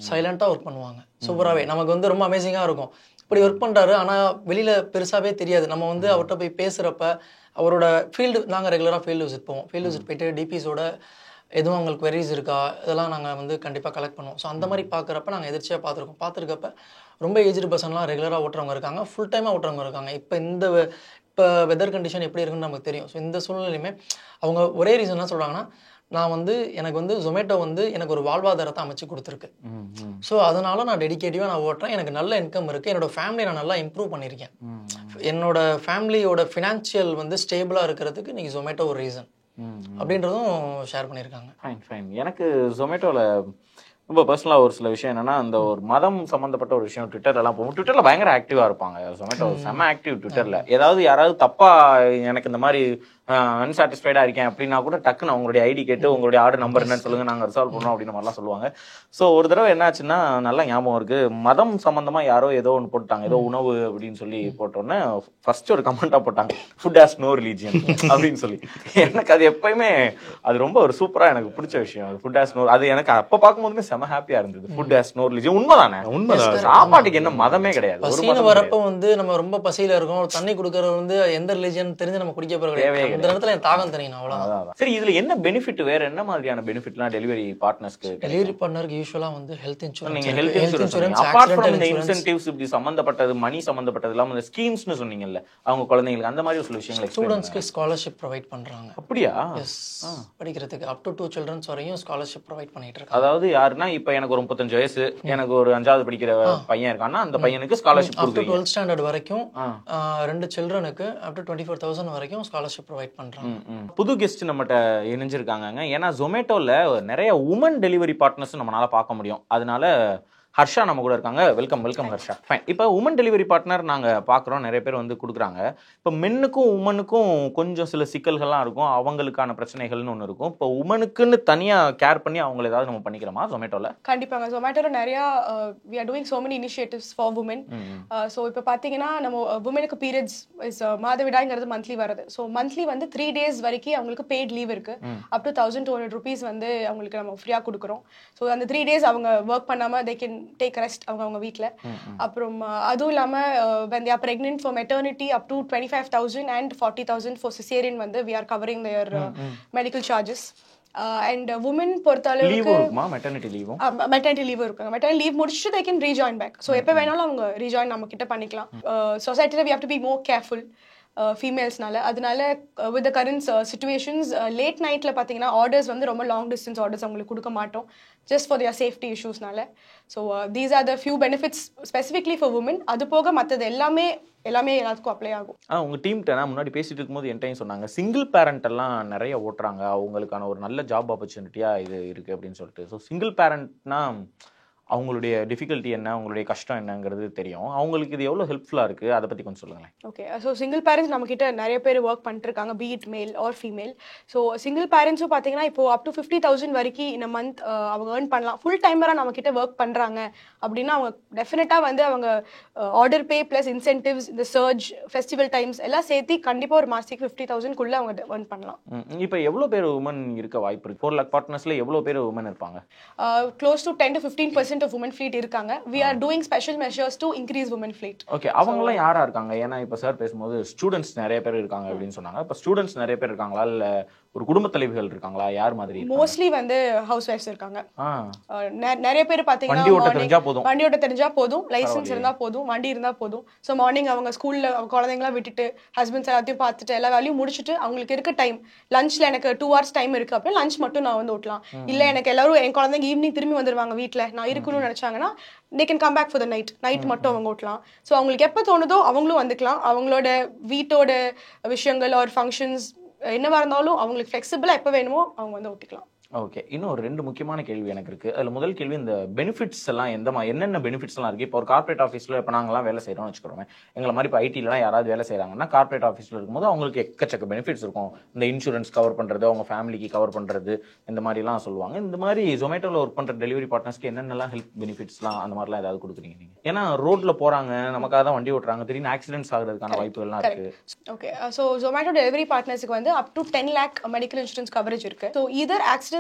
சைலண்ட்டாக ஒர்க் பண்ணுவாங்க சூப்பராகவே. நமக்கு வந்து ரொம்ப அமேசிங்காக இருக்கும். இப்படி ஒர்க் பண்ணுறாரு, ஆனால் வெளியில் பெருசாகவே தெரியாது. நம்ம வந்து அவர்கிட்ட போய் பேசுகிறப்ப அவரோட ஃபீல்டு, நாங்கள் ரெகுலராக ஃபீல்டு விசிட் போவோம். ஃபீல்டு விசிட் போயிட்டு டிபிஸோட எதுவும் அவங்களுக்கு வெரிஸ் இருக்கா இதெல்லாம் நாங்கள் வந்து கண்டிப்பாக கலெக்ட் பண்ணுவோம். ஸோ அந்த மாதிரி பார்க்குறப்ப நாங்கள் எதிர்ச்சியாக பார்த்துருக்கப்ப ரொம்ப ஏஜ்டு பர்சன்லாம் ரெகுலராக ஓட்டுறவங்க இருக்காங்க, ஃபுல் டைமாக ஓட்டுறவங்க இருக்காங்க. இப்போ வெதர் கண்டிஷன் எப்படி இருக்குன்னு நமக்கு தெரியும். ஸோ இந்த சூழ்நிலையுமே அவங்க ஒரே ரீசன் என்ன சொல்கிறாங்கன்னா, நான் வந்து எனக்கு வந்து ஜொமேட்டோ வந்து எனக்கு ஒரு வாழ்வாதாரத்தை அமைச்சு கொடுத்துருக்கு. ஸோ அதனால நான் டெடிகேட்டிவாக நான் ஓட்டுறேன், எனக்கு நல்ல இன்கம் இருக்குது, என்னோட ஃபேமிலியை நான் நல்லா இம்ப்ரூவ் பண்ணியிருக்கேன், என்னோட ஃபேமிலியோட ஃபினான்ஷியல் வந்து ஸ்டேபிளாக இருக்கிறதுக்கு இன்னைக்கு ஜொமேட்டோ ஒரு ரீசன் அப்படின்றதும் ஷேர் பண்ணியிருக்காங்க. Fine fine. எனக்கு ஜொமேட்டோவில் ரொம்ப பர்சனலாக ஒரு சில விஷயம் என்னன்னா, அந்த ஒரு மதம் சம்மந்தப்பட்ட ஒரு விஷயம் ட்விட்டர்லாம் போகும். ட்விட்டரில் பயங்கர ஆக்டிவாக இருப்பாங்க. ஜொமேட்டோ செம்ம ஆக்டிவ் ட்விட்டரில். ஏதாவது யாராவது தப்பாக எனக்கு இந்த மாதிரி அன்சாட்டிஸ்ஃபைடாக இருக்கேன் அப்படின்னா கூட டக்குன்னு அவங்களுடைய ஐடி கேட்டு உங்களுடைய ஆர்டர் நம்பர் என்னன்னு சொல்லுங்கள், நாங்கள் ரிசால்வ் பண்ணுறோம் அப்படின்னு மாதிரிலாம் சொல்லுவாங்க. ஸோ ஒரு தடவை என்னாச்சுன்னா, நல்லா ஞாபகம் இருக்குது, மதம் சம்மந்தமாக யாரோ ஏதோ ஒன்று போட்டாங்க, ஏதோ உணவு அப்படின்னு சொல்லி போட்டோன்னே ஃபர்ஸ்ட் ஒரு கமெண்ட்டாக போட்டாங்க, ஃபுட் ஹாஸ் நோ ரிலீஜியன் அப்படின்னு சொல்லி. எனக்கு அது எப்பயுமே அது ரொம்ப ஒரு சூப்பராக எனக்கு பிடிச்ச விஷயம். ஃபுட் ஹாஸ் நோ, அது எனக்கு அப்போ பார்க்கும்போதுமே செம ஹாப்பியாக இருந்தது. ஃபுட் ஹாஸ் நோ ரிலீஜியன் உண்மைதானே? உண்மைதான். சாப்பாட்டுக்கு என்ன மதமே கிடையாது. பசின்னு வரப்போ வந்து நம்ம ரொம்ப பசியில் இருக்கோம், தண்ணி கொடுக்கறது வந்து எந்த ரிலீஜியன் தெரிஞ்சு நம்ம குடிக்க போகிற இந்த இடத்துல என் தாகம் தெரியும். அவ்வளோதான். சரி, இதுல என்ன பெனிஃபிட், வேற என்ன மாதிரியான பெனிஃபிட்லாம் டெலிவரி பார்ட்னர்ஸ்க்கு? டெலிவரி பார்ட்னருக்கு யூசுவலா வந்து ஹெல்த் இன்சூரன்ஸ், நீங்க ஹெல்த் இன்சூரன்ஸ் அபார்ட் ஃப்ரம் இந்த இன்சென்டிவ்ஸ் இப்படி சம்பந்தப்பட்டது, மணி சம்பந்தப்பட்டது இல்லாம இந்த ஸ்கீம்ஸ்னு சொன்னீங்கல்ல, அவங்க குழந்தைங்களுக்கு அந்த மாதிரி சில விஷயங்கள். ஸ்டூடெண்ட்ஸ்க்கு ஸ்காலர்ஷிப் ப்ரொவைட் பண்றாங்க. அப்படியா? எஸ், படிக்கிறதுக்கு அப் டு 2 children வரையும் ஸ்காலர்ஷிப் ப்ரொவைட் பண்ணிட்டு இருக்காங்க. அதாவது யாருன்னா, இப்போ எனக்கு ஒரு 35 வயசு, எனக்கு ஒரு 5வது படிக்கிற பையன் இருக்கான்னா அந்த பையனுக்கு scholarship up to 12th standard வரைக்கும் 2 childrenக்கு அப் டு 24,000 வரைக்கும் ஸ்காலர்ஷிப் ப்ரொவைட் பண்றாங்க. புது கெஸ்ட் நம்மகிட்ட இணைஞ்சிருக்காங்க. ஏன்னா ஜொமேட்டோவில் நிறைய உமன் டெலிவரி பார்ட்னர்ஸ் நம்மளால பார்க்க முடியும். அதனால ஹர்ஷா நம்ம கூட இருக்காங்க. Welcome welcome Harsha. ஃபைன். இப்போ உமன் டெலிவரி பார்ட்னர் நாங்கள் பார்க்குறோம், நிறைய பேர் வந்து கொடுக்குறாங்க. இப்போ மென்னுக்கும் உமனுக்கும் கொஞ்சம் சில சிக்கல்கள்லாம் இருக்கும், அவங்களுக்கான பிரச்சனைகள்னு ஒன்று இருக்கும். இப்போ உமனுக்குன்னு தனியாக கேர் பண்ணி அவங்கள ஏதாவது நம்ம பண்ணிக்கிறோமா ஜொமேட்டோவில்? கண்டிப்பாங்க. ஜொமேட்டோவில் நிறையா we are doing so many initiatives for women. So இப்போ பார்த்தீங்கன்னா நம்ம உமனுக்கு பீரியட்ஸ் இஸ் மாதவிடாய்ங்கிறது மந்த்லி வருது. ஸோ மந்த்லி வந்து 3 days வரைக்கும் அவங்களுக்கு பெய்ட் லீவ் இருக்கு. அப் டு 1,200 rupees வந்து அவங்களுக்கு நம்ம ஃப்ரீயாக கொடுக்குறோம். ஸோ அந்த 3 days அவங்க ஒர்க் பண்ணாமல் they can take rest அவங்க வீட்டில். அப்புறம் அதுவும் இல்லாமல் when they are pregnant for maternity up to 25,000 and 40,000 for cesarean வந்து we are covering their medical charges. And woman பொறுத்தளவுக்கு மெட்டர்னிட்டி லீவும் இருக்குங்க. மெட்டர்னிட்டி லீவ் முடிச்சுட்டு they can rejoin back. So எப்போ வேணாலும் அவங்க ரீஜாயின் நம்ம கிட்ட பண்ணிக்கலாம். சொசைட்டியில் we have to be more careful ஃபீமேல்ஸ்னால. அதனால with the current situations late நைட்டில் பார்த்தீங்கன்னா ஆர்டர்ஸ் வந்து ரொம்ப லாங் டிஸ்டன்ஸ் ஆர்டர்ஸ் அவங்களுக்கு கொடுக்க மாட்டோம், ஜஸ்ட் ஃபார் தியர் சேஃப்டி இஷ்யூஸ்னால. So these are the few benefits specifically for women. அது போக மற்றது எல்லாமே எல்லாத்துக்கும் அப்ளை ஆகும். உங்கள் டீம்கிட்ட நான் முன்னாடி பேசிட்டு இருக்கும்போது என்கிட்ட சொன்னாங்க, சிங்கிள் பேரண்ட் எல்லாம் நிறைய ஓட்டுறாங்க, அவங்களுக்கான ஒரு நல்ல ஜாப் ஆப்பர்ச்சுனிட்டியாக இது இருக்குது அப்படின்னு சொல்லிட்டு. ஸோ சிங்கிள் பேரண்ட்னா அவங்களுடைய டிஃபிகல்ட்டி என்ன, அவங்களுடைய கஷ்டம் என்னங்கிறது தெரியும். அவங்களுக்கு இது எவ்வளோ ஹெல்ப்ஃபுல்லாக இருக்குது, அதை பற்றி கொஞ்சம் சொல்லுங்களேன். ஓகே, ஸோ சிங்கிள் பேரண்ட்ஸ் நம்மக்கிட்ட நிறைய பேர் ஒர்க் பண்ணிட்டு இருக்காங்க, be it male or female. So single பேரண்ட்ஸும் பார்த்தீங்கன்னா இப்போ அப் டு 50,000 வரைக்கும் இந்த மந்த் அவங்க ஏர்ன் பண்ணலாம். ஃபுல் டைமராக நம்மக்கிட்ட ஒர்க் பண்ணுறாங்க அப்படின்னா அவங்க டெஃபினட்டாக வந்து அவங்க ஆர்டர் பே ப்ளஸ் இன்சென்டிவ்ஸ், இந்த சர்ஜ், ஃபெஸ்டிவல் டைம்ஸ் எல்லாம் சேர்த்து கண்டிப்பாக ஒரு மாதத்துக்கு 50,000க்குள்ளே அவங்க ஏர்ன் பண்ணலாம். இப்போ எவ்வளோ பேர் உமன் இருக்க வாய்ப்பு இருக்குது? 4 lakh பார்ட்னர்ஸில் எவ்வளோ பேர் உமன் இருப்பாங்க? Close to 10 to 15% of women fleet இருக்காங்க. We are doing special measures to increase women fleet. Okay, அவங்களாம் யாராக இருக்காங்க? ஏன்னா இப்போ சார் பேசும்போது ஸ்டூடெண்ட்ஸ் நிறைய பேர் இருக்காங்க அப்படின்னு சொன்னாங்க. இப்போ ஸ்டூடெண்ட்ஸ் நிறைய பேர் இருக்காங்களா, இல்லை ஒரு குடும்ப தலைவிகள் இருக்காங்களா, யார் மாதிரி? மோஸ்ட்லி வந்து ஹவுஸ் ஒய்ஃப்ஸ் இருக்காங்க. நிறைய பேர் பாத்தீங்கன்னா வண்டி ஓட்ட தெரிஞ்சா போதும், லைசென்ஸ் இருந்தா போதும், வண்டி இருந்தா போதும். ஸோ மார்னிங் அவங்க ஸ்கூல்ல குழந்தைங்களாம் விட்டுட்டு ஹஸ்பண்ட்ஸ் எல்லாத்தையும் பார்த்துட்டு எல்லா வேலையும் முடிச்சுட்டு அவங்களுக்கு இருக்க டைம் லஞ்ச்ல எனக்கு 2 hours டைம் இருக்கு அப்படின்னா லஞ்ச் மட்டும் நான் வந்து ஓட்டலாம். இல்ல எனக்கு எல்லாரும் என் குழந்தைங்க ஈவினிங் திரும்பி வந்துருவாங்க வீட்டுல, நான் இருக்கணும்னு நினைச்சாங்கன்னா they can come back for the night மட்டும் அவங்க ஓட்டலாம். ஸோ அவங்களுக்கு எப்போ தோணுதோ அவங்களும் வந்துக்கலாம். அவங்களோட வீட்டோட விஷயங்கள் ஒரு ஃபங்க்ஷன்ஸ் என்னவா இருந்தாலும் அவங்களுக்கு ஃப்ளெக்சிபிளாக எப்போ வேணுமோ அவங்க வந்து ஓட்டிக்கலாம். ஓகே, இன்னும் ஒரு 2 முக்கியமான கேள்வி எனக்கு இருக்குது. அதில் முதல் கேள்வி, இந்த பெனிஃபிட்ஸ் எல்லாம் என்னென்ன பெனிஃபிட்ஸ் எல்லாம் இருக்குது? இப்போ ஒரு கார்பரேட் ஆஃபீஸில் இப்போ நாங்களாம் வேலை செய்கிறோம்னு வச்சுக்கிறோமே, எங்களை மாதிரி இப்போ ஐடிலாம் யாராவது வேலை செய்கிறாங்கன்னா கார்பரேட் ஆஃபீஸில் இருக்கும்போது அவங்களுக்கு எக்கச்சக்க பெனிஃபிட்ஸ் இருக்கும். இந்த இன்சூரன்ஸ் கவர் பண்ணுறது, அவங்க ஃபேமிலிக்கு கவர் பண்ணுறது, இந்த மாதிரிலாம் சொல்லுவாங்க. இந்த மாதிரி ஜொமேட்டோவில் ஒர்க் பண்ணுற டெலிவரி பார்ட்னர்ஸ்க்கு என்னென்னலாம் ஹெல்ப் பெனிஃபிட்ஸ்லாம் அந்த மாதிரிலாம் ஏதாவது கொடுக்குறீங்க நீங்கள்? ஏன்னா ரோட்டில் போகிறாங்க, நமக்காக தான் வண்டி ஓட்டுறாங்க, திடீர்னு ஆக்சிடென்ட்ஸ் ஆகிறதுக்கான வாய்ப்புகள்லாம் இருக்குது. ஓகே, ஸோ ஜொமேட்டோ டெலிவரி பார்ட்னர்ஸுக்கு வந்து up to 10 lakh medical insurance coverage இருக்குது. ஸோ இதர் ஆக்சிடென்ட்ஸ்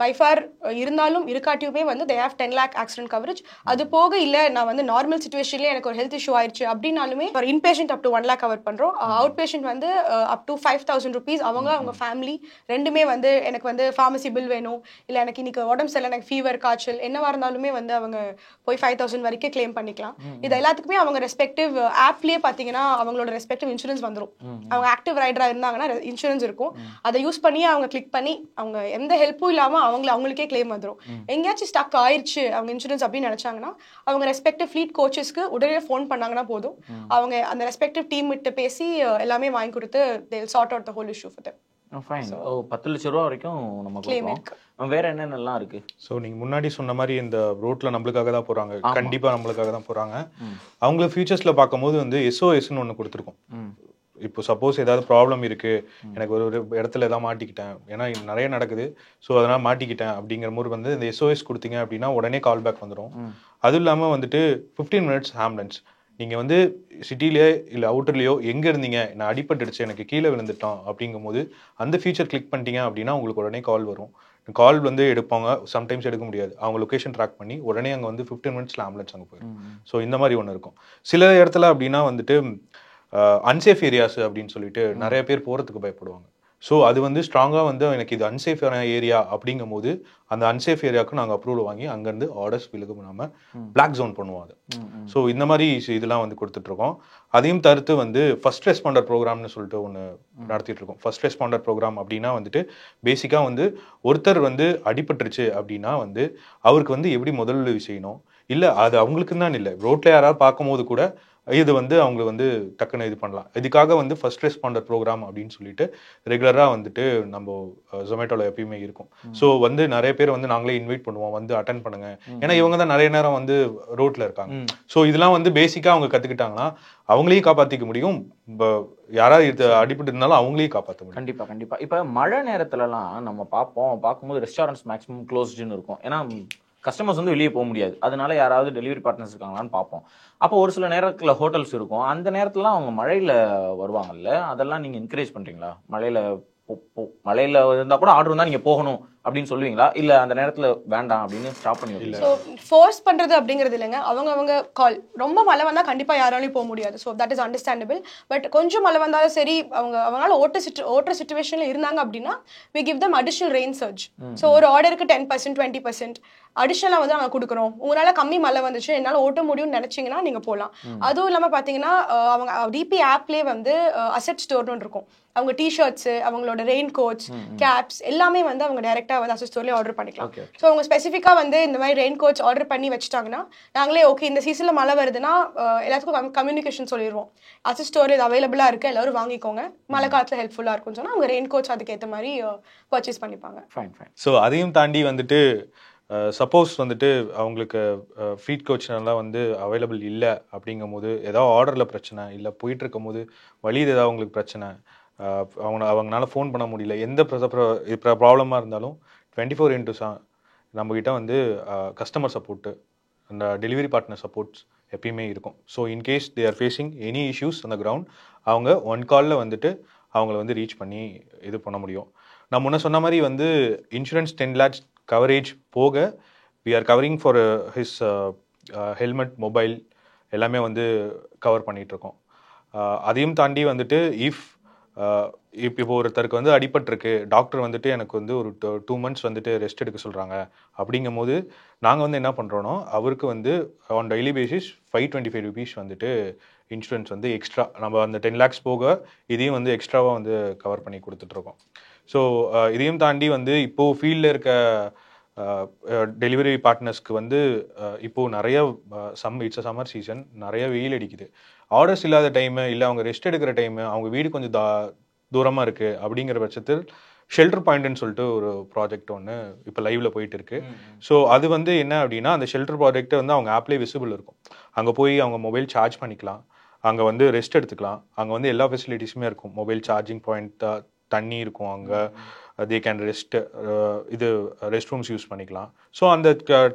பை ஃபார் இருந்தாலும் இருக்காட்டியுமே வந்து they have 10 lakh accident coverage. அது போக இல்லை நான் வந்து நார்மல் சுச்சுவேஷன்லேயே எனக்கு ஒரு ஹெல்த் இஷ்யூ ஆயிடுச்சு அப்படின்னாலுமே ஒரு inpatient up to 1 lakh cover பண்ணுறோம். அவுட் பேஷண்ட் வந்து அப் டு 5,000 rupees அவங்க ஃபேமிலி ரெண்டுமே வந்து எனக்கு வந்து ஃபார்மசி பில் வேணும், இல்லை எனக்கு இன்னைக்கு உடம்பு சரியில்லை, எனக்கு ஃபீவர், காய்ச்சல் என்னவா இருந்தாலுமே வந்து அவங்க போய் 5,000 வரைக்கும் கிளைம் பண்ணிக்கலாம். இது எல்லாத்துக்குமே அவங்க ரெஸ்பெக்டிவ் ஆப்லேயே பார்த்தீங்கன்னா அவங்களோட ரெஸ்பெக்டிவ் இன்சூரன்ஸ் வந்துடும். அவங்க ஆக்டிவ் ரைடராக இருந்தாங்கன்னா இன்சூரன்ஸ் இருக்கும். அதை யூஸ் பண்ணி அவங்க கிளிக் பண்ணி அவங்க எந்த ஹெல்ப்பும் இல்லாமல் அவங்களுக்கே கிளைம் வந்துடும். எங்கேயாச்சும் ஸ்டக் ஆயிடுச்சு அவங்க இன்சூரன்ஸ் அப்படின்னு நினைச்சாங்கன்னா அவங்க ரெஸ்பெக்டிவ் ஃப்ளீட் கோச்சஸ்க்கு உடனே ஃபோன் பண்ணாங்கன்னா போதும், அவங்க அந்த ரெஸ்பெக்டிவ் டீம் கிட்ட பேசி எல்லாமே வாங்கி கொடுத்து they will sort out the whole issue for them. Fine. 10 லட்ச ரூபா வரைக்கும் நம்ம கொடுப்போம். வேற என்னென்னலாம் இருக்கு? ஸோ நீங்கள் முன்னாடி சொன்ன மாதிரி இந்த ரோட்டில் நம்மளுக்காக தான் போகிறாங்க, கண்டிப்பாக நம்மளுக்காக தான் போகிறாங்க. அவங்கள ஃபியூச்சர்ஸில் பார்க்கும்போது வந்து SOSன்னு ஒன்று கொடுத்துருக்கோம். இப்போ சப்போஸ் ஏதாவது ப்ராப்ளம் இருக்குது, எனக்கு ஒரு இடத்துல ஏதாவது மாட்டிக்கிட்டேன், ஏன்னா நிறைய நடக்குது, ஸோ அதனால் மாட்டிக்கிட்டேன் அப்படிங்கிற மாதிரி வந்து இந்த SOS கொடுத்தீங்க அப்படின்னா உடனே கால் பேக் வந்துடும். அதுவும் இல்லாமல் வந்துட்டு 15 minutes ஆம்புலன்ஸ். நீங்கள் வந்து சிட்டிலேயே இல்லை அவுட்டர்லேயோ எங்கே இருந்தீங்க, நான் அடிபட்டுடுச்சு, எனக்கு கீழே விழுந்துட்டோம் அப்படிங்கும்போது அந்த ஃபீச்சர் கிளிக் பண்ணிட்டீங்க அப்படின்னா உங்களுக்கு உடனே கால் வரும். கால் வந்து எடுப்பாங்க, சம்டைம்ஸ் எடுக்க முடியாது, அவங்க லொக்கேஷன் ட்ராக் பண்ணி உடனே அங்கே வந்து 15 minutes ஆம்புலன்ஸ் அங்கே போயிடும். ஸோ இந்த மாதிரி ஒன்று இருக்கும். சில இடத்துல அப்படின்னா வந்துட்டு அன்சேஃப் ஏரியாஸ் அப்படின்னு சொல்லிட்டு நிறைய பேர் போகிறதுக்கு பயப்படுவாங்க. ஸோ அது வந்து ஸ்ட்ராங்காக வந்து எனக்கு இது அன்சேஃபான ஏரியா அப்படிங்கும் போது அந்த அன்சேஃப் ஏரியாவுக்கு நாங்கள் அப்ரூவல் வாங்கி அங்கேருந்து ஆர்டர்ஸ் விலகு பண்ணாமல் பிளாக் ஜோன் பண்ணுவோம் அது. ஸோ இந்த மாதிரி இதெல்லாம் வந்து கொடுத்துட்ருக்கோம். அதையும் தவிர்த்து வந்து ஃபர்ஸ்ட் ரெஸ்பாண்டர் ப்ரோக்ராம்னு சொல்லிட்டு ஒன்று நடத்திட்டு இருக்கோம். ஃபர்ஸ்ட் ரெஸ்பாண்டர் ப்ரோக்ராம் அப்படின்னா வந்துட்டு பேசிக்காக வந்து ஒருத்தர் வந்து அடிபட்டுருச்சு அப்படின்னா வந்து அவருக்கு வந்து எப்படி முதலுதவி செய்யணும், இல்லை அது அவங்களுக்குன்னு தான் இல்லை, ரோட்டில் யாராவது பார்க்கும்போது கூட இது வந்து அவங்க வந்து டக்குன்னு இது பண்ணலாம். இதுக்காக வந்து ஃபர்ஸ்ட் ரெஸ்பாண்டர் ப்ரோக்ராம் அப்படின்னு சொல்லிட்டு ரெகுலராக வந்துட்டு நம்ம ஜொமேட்டோவில் எப்பயுமே இருக்கும். ஸோ வந்து நிறைய பேர் வந்து நாங்களே இன்வைட் பண்ணுவோம், வந்து அட்டென்ட் பண்ணுங்க, ஏன்னா இவங்க தான் நிறைய நேரம் வந்து ரோட்ல இருக்காங்க. ஸோ இதெல்லாம் வந்து பேசிக்காக அவங்க கற்றுக்கிட்டாங்கன்னா அவங்களையும் காப்பாற்றிக்க முடியும், யாராவது அடிபட்டு இருந்தாலும் அவங்களையும் காப்பாற்ற முடியும். கண்டிப்பாக. இப்போ மழை நேரத்துலலாம் நம்ம பார்க்கும்போது ரெஸ்டாரண்ட்ஸ் மேக்ஸிமம் க்ளோஸ்டுன்னு இருக்கும், ஏன்னா கஸ்டமர்ஸ் வந்து வெளியே போக முடியாது. அதனால யாராவது டெலிவரி பார்ட்னர்ஸ் இருக்காங்களான்னு பார்ப்போம். அப்போ ஒரு சில நேரத்தில் ஹோட்டல்ஸ் இருக்கும், அந்த நேரத்துலாம் அவங்க மழையில் வருவாங்கல்ல, அதெல்லாம் நீங்கள் என்கரேஜ் பண்ணுறீங்களா? மழையில் இருந்தால் கூட ஆர்டர் இருந்தால் நீங்கள் போகணும் அப்படின்னு சொல்லுவீங்களா, இல்லை அந்த நேரத்தில் வேண்டாம் அப்படின்னு ஸ்டாப் பண்ணி விடுவீங்களா? ஸோ ஃபோர்ஸ் பண்ணுறது அப்படிங்கிறது இல்லைங்க, அவங்க கால். ரொம்ப மழை வந்தால் கண்டிப்பாக யாராலையும் போக முடியாது, so that is understandable. But கொஞ்சம் மழை வந்தாலும் சரி, அவங்களால ஓட்டுற சுச்சுவேஷனில் இருந்தாங்க அப்படின்னா we give them additional rain surge. So ஒரு ஆர்டருக்கு 10% 20% அடிஷனலாக வந்து நாங்கள் கொடுக்குறோம். உங்களால் கம்மி மழை வந்துச்சு, என்னால் ஓட்ட முடியும்னு நினச்சிங்கன்னா நீங்கள் போகலாம். அதுவும் இல்லாமல் பார்த்தீங்கன்னா அவங்க டிபி ஆப்லேயே வந்து அசெட் ஸ்டோர்னு இருக்கும். அவங்க டிஷர்ட்ஸ், அவங்களோட ரெயின் கோட்ஸ், கேப்ஸ் எல்லாமே வந்து அவங்க டைரெக்டாக வந்து அசெட் ஸ்டோர்லேயே ஆர்டர் பண்ணிக்கலாம். ஸோ அவங்க ஸ்பெசிஃபிக்காக வந்து இந்த மாதிரி ரெயின் கோட்ஸ் ஆர்டர் பண்ணி வச்சுட்டாங்கன்னா நாங்களே ஓகே இந்த சீசனில் மழை வருதுன்னா எல்லாத்துக்கும் கம்யூனிகேஷன் சொல்லிடுவோம், அசெட் ஸ்டோர் இது அவைலபிளாக இருக்குது, எல்லாரும் வாங்கிக்கோங்க, மழை காலத்தில் ஹெல்ப்ஃபுல்லாக இருக்கும்னு சொன்னால் அவங்க ரெயின் கோட்ஸ் அதுக்கேற்ற மாதிரி பர்ச்சேஸ் பண்ணிப்பாங்க. ஸோ அதையும் தாண்டி வந்துட்டு சப்போஸ் வந்துட்டு அவங்களுக்கு ஃபீட் கோச்னெல்லாம் வந்து அவைலபிள் இல்லை அப்படிங்கும் போது ஏதாவது ஆர்டரில் பிரச்சனை இல்லை போயிட்டு இருக்கும் போது வழியில் ஏதாவது அவங்களுக்கு பிரச்சனை, அவங்களால ஃபோன் பண்ண முடியல, எந்த ப்ராப்ளமாக இருந்தாலும் 24/7 நம்மக்கிட்ட வந்து கஸ்டமர் சப்போர்ட்டு அந்த டெலிவரி பார்ட்னர் சப்போர்ட்ஸ் எப்பயுமே இருக்கும். So in case they are facing any issues அந்த கிரவுண்ட், அவங்க ஒன் காலில் வந்துட்டு அவங்கள வந்து ரீச் பண்ணி இது பண்ண முடியும். நான் முன்ன சொன்ன மாதிரி வந்து இன்சூரன்ஸ் 10 lakhs கவரேஜ் போக we are covering for his helmet, mobile எல்லாமே வந்து கவர் பண்ணிகிட்ருக்கோம். அதையும் தாண்டி வந்துட்டு இப்போ ஒருத்தருக்கு வந்து அடிபட்டிருக்கு, டாக்டர் வந்துட்டு எனக்கு வந்து ஒரு 2 months வந்துட்டு ரெஸ்ட் எடுக்க சொல்கிறாங்க அப்படிங்கும் போது நாங்கள் வந்து என்ன பண்ணுறோன்னா அவருக்கு வந்து ஆன் டெய்லி பேசிஸ் 525 rupees வந்துட்டு இன்சூரன்ஸ் வந்து எக்ஸ்ட்ரா நம்ம அந்த 10 lakhs போக இதையும் வந்து எக்ஸ்ட்ராவாக வந்து கவர் பண்ணி கொடுத்துட்ருக்கோம். ஸோ இதையும் தாண்டி வந்து இப்போது ஃபீல்டில் இருக்க டெலிவரி பார்ட்னர்ஸ்க்கு வந்து இப்போது நிறைய இட்ஸ் சம்மர் சீசன், நிறைய வெயில் அடிக்குது, ஆர்டர்ஸ் இல்லாத டைமு இல்லை அவங்க ரெஸ்ட் எடுக்கிற டைமு, அவங்க வீடு கொஞ்சம் தூரமாக இருக்குது அப்படிங்கிற பட்சத்தில் ஷெல்டர் பாயிண்ட்னு சொல்லிட்டு ஒரு ப்ராஜெக்ட் ஒன்று இப்போ லைவ்ல போயிட்டு இருக்கு. ஸோ அது வந்து என்ன அப்படின்னா அந்த ஷெல்டர் ப்ராஜெக்ட் வந்து அவங்க ஆப்லேயே விசிபிள் இருக்கும். அங்கே போய் அவங்க மொபைல் சார்ஜ் பண்ணிக்கலாம், அங்கே வந்து ரெஸ்ட் எடுத்துக்கலாம், அங்கே வந்து எல்லா ஃபெசிலிட்டிஸுமே இருக்கும். மொபைல் சார்ஜிங் பாயிண்ட், தண்ணி இருக்கும், அங்கே they can rest rooms use பண்ணிக்கலாம். ஸோ அந்த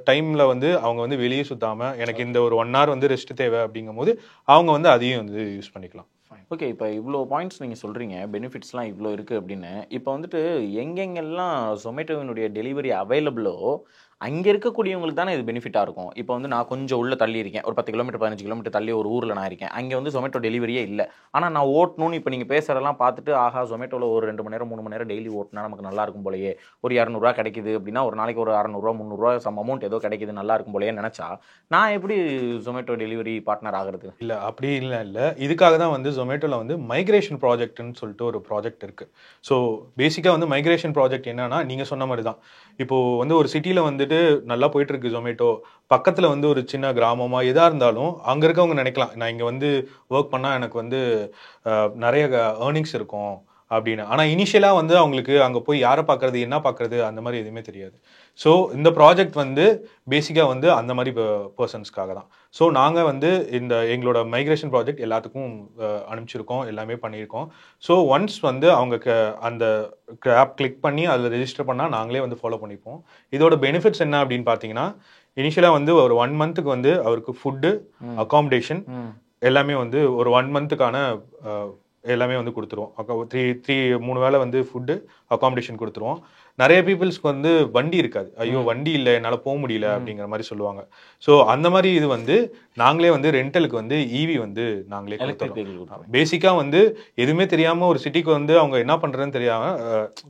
டைமில் வந்து அவங்க வந்து வெளியே சுத்தாமல் எனக்கு இந்த ஒரு 1 hour வந்து ரெஸ்ட் தேவை அப்படிங்கும் போது அவங்க வந்து அதையும் வந்து யூஸ் பண்ணிக்கலாம். ஓகே, இப்போ இவ்வளோ பாயிண்ட்ஸ் நீங்கள் சொல்கிறீங்க, பெனிஃபிட்ஸ்லாம் இவ்வளோ இருக்குது அப்படின்னு. இப்போ வந்துட்டு எங்கெங்கெல்லாம் ஜொமேட்டோவினுடைய டெலிவரி அவைலபிளோ அங்கே இருக்கக்கூடியவங்களுக்கு தானே இது பெனிஃபிட்டாக இருக்கும். இப்போ வந்து நான் கொஞ்சம் உள்ளே தள்ளி இருக்கேன், ஒரு 10 கிலோமீட்டர் 15 கிலோமீட்டர் தள்ளி ஒரு ஊரில் நான் இருக்கேன், அங்கே வந்து ஜொமேட்டோ டெலிவரியே இல்லை. ஆனால் நான் ஓட்டணும்னு இப்போ நீங்கள் பேசுகிறதெல்லாம் பார்த்துட்டு ஆஹா ஜொமேட்டோவில் ஒரு 2 மணி நேரம் 3 மணி நேரம் டெய்லி ஓட்டினா நமக்கு நல்லா இருக்கும் போலயே, ஒரு 200 கிடைக்குது அப்படின்னா ஒரு நாளைக்கு ஒரு 600 300 சம் அமௌண்ட் ஏதோ கிடைக்குது, நல்லா இருக்கும் போலயே நினச்சா நான் எப்படி ஜொமேட்டோ டெலிவரி பார்ட்னர் ஆகிறது? இல்லை அப்படி இல்லை. இதுக்காக தான் வந்து ஜொமேட்டோவில் வந்து மைக்ரேஷன் ப்ராஜெக்ட்னு சொல்லிட்டு ஒரு ப்ராஜெக்ட் இருக்குது. ஸோ பேசிக்காக வந்து மைக்ரேஷன் ப்ராஜெக்ட் என்னன்னா நீங்கள் சொன்ன மாதிரி தான். இப்போது வந்து ஒரு சிட்டியில் வந்துட்டு நல்லா போயிட்டு இருக்கு ஜொமேட்டோ, பக்கத்தில் வந்து ஒரு சின்ன கிராமமா எதாக இருந்தாலும் அங்கே இருக்கவங்க நினைக்கலாம் நான் இங்கே வந்து ஒர்க் பண்ணால் எனக்கு வந்து நிறைய ஏர்னிங்ஸ் இருக்கும் அப்படின்னு. ஆனால் இனிஷியலாக வந்து அவங்களுக்கு அங்கே போய் யாரை பார்க்குறது என்ன பார்க்குறது அந்த மாதிரி எதுவுமே தெரியாது. ஸோ இந்த ப்ராஜெக்ட் வந்து பேசிக்காக வந்து அந்த மாதிரி பர்சன்ஸ்க்காக தான். ஸோ நாங்கள் வந்து எங்களோட மைக்ரேஷன் ப்ராஜெக்ட் எல்லாத்துக்கும் அனுப்பிச்சிருக்கோம், எல்லாமே பண்ணியிருக்கோம். ஸோ ஒன்ஸ் வந்து அவங்க அந்த ஆப் கிளிக் பண்ணி அதில் ரெஜிஸ்டர் பண்ணால் நாங்களே வந்து ஃபாலோ பண்ணிப்போம். இதோட பெனிஃபிட்ஸ் என்ன அப்படின்னு பார்த்தீங்கன்னா இனிஷியலாக வந்து ஒரு 1 monthக்கு வந்து அவருக்கு ஃபுட்டு, அகாமடேஷன் எல்லாமே வந்து ஒரு 1 monthக்கான எல்லாமே வந்து கொடுத்துருவோம். 3 வேளை வந்து ஃபுட்டு, அகாமடேஷன் கொடுத்துருவோம். நிறைய பீப்புள்ஸ்க்கு வந்து வண்டி இருக்காது, ஐயோ வண்டி இல்லை என்னால் போக முடியல அப்படிங்கிற மாதிரி சொல்லுவாங்க. ஸோ அந்த மாதிரி இது வந்து நாங்களே வந்து ரெண்டலுக்கு வந்து ஈவி வந்து நாங்களே கொடுத்துருவோம். பேசிக்காக வந்து எதுவுமே தெரியாமல் ஒரு சிட்டிக்கு வந்து அவங்க என்ன பண்ணுறதுன்னு தெரியாமல்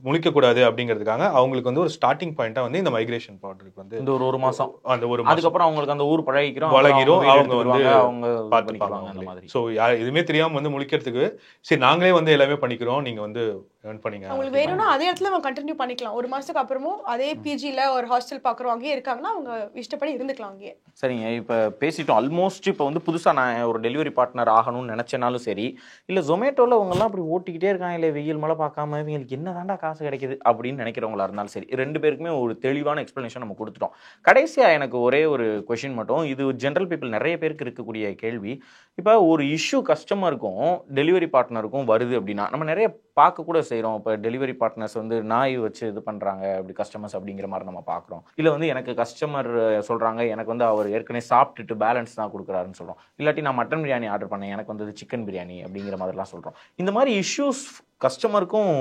முழிக்கக்கூடாது அப்படிங்கிறதுக்காக அவங்களுக்கு வந்து ஒரு ஸ்டார்டிங் பாயிண்ட்டாக வந்து இந்த மைக்ரேஷன் ப்ராஜெக்ட் வந்து இந்த ஒரு மாதம் அந்த ஒரு அதுக்கப்புறம் அவங்களுக்கு அந்த ஊர் பழகிரும் அவங்க வந்து அவங்க பார்த்துப்பாங்க அந்த மாதிரி. ஸோ எதுவுமே தெரியாமல் வந்து முழிக்கிறதுக்கு சரி நாங்களே வந்து எல்லாமே பண்ணிக்கிறோம், நீங்கள் வந்து ஏர்ன் பண்ணிங்க. அவங்களுக்கு வேணும்னா அதே இடத்துல அவங்க கண்டினியூ பண்ணிக்கலாம். 1 மாசத்துக்கு அப்புறமும் அதே பிஜியில் ஒரு ஹாஸ்டல் பார்க்குறோம் அங்கேயே இருக்காங்கன்னா அவங்க இஷ்டப்படி இருந்துக்கலாம் அங்கேயே. சரிங்க, இப்போ பேசிட்டோம் ஆல்மோஸ்ட். இப்போ வந்து புதுசாக நான் ஒரு டெலிவரி பார்ட்னர் ஆகணும்னு நினச்சேனாலும் சரி, இல்லை ஜொமேட்டோவில் அவங்கெல்லாம் அப்படி ஓட்டிக்கிட்டே இருக்காங்க, இல்லை வெயில் மழை பார்க்காம இவங்களுக்கு என்ன தாண்டா காசு கிடைக்குது அப்படின்னு நினைக்கிறவங்களா இருந்தாலும் சரி, 2 பேருக்குமே ஒரு தெளிவான எக்ஸ்ப்ளனேஷன் நம்ம கொடுத்துட்டோம். கடைசியாக எனக்கு ஒரே ஒரு கொஷின் மட்டும், இது ஜென்ரல் பீப்புள் நிறைய பேருக்கு இருக்கக்கூடிய கேள்வி. இப்போ ஒரு இஷ்யூ கஸ்டமருக்கும் டெலிவரி பார்ட்னருக்கும் வருது அப்படின்னா நம்ம நிறைய பார்க்க கூட செய்கிறோம். இப்போ டெலிவரி பார்ட்னர்ஸ் வந்து நாய் வச்சு இது பண்ணுறாங்க அப்படி கஸ்டமர்ஸ் அப்படிங்கிற மாதிரி நம்ம பார்க்குறோம். இல்லை வந்து எனக்கு கஸ்டமர் சொல்கிறாங்க எனக்கு வந்து அவர் ஏற்கனவே சாப்பிட்டுட்டு பேலன்ஸ் தான் கொடுக்குறாருன்னு சொல்கிறோம். இல்லாட்டி நான் மட்டன் பிரியாணி ஆர்டர் பண்ணேன் எனக்கு வந்து சிக்கன் பிரியாணி அப்படிங்கிற மாதிரிலாம் சொல்கிறோம். இந்த மாதிரி இஷ்யூஸ் கஸ்டமருக்கும்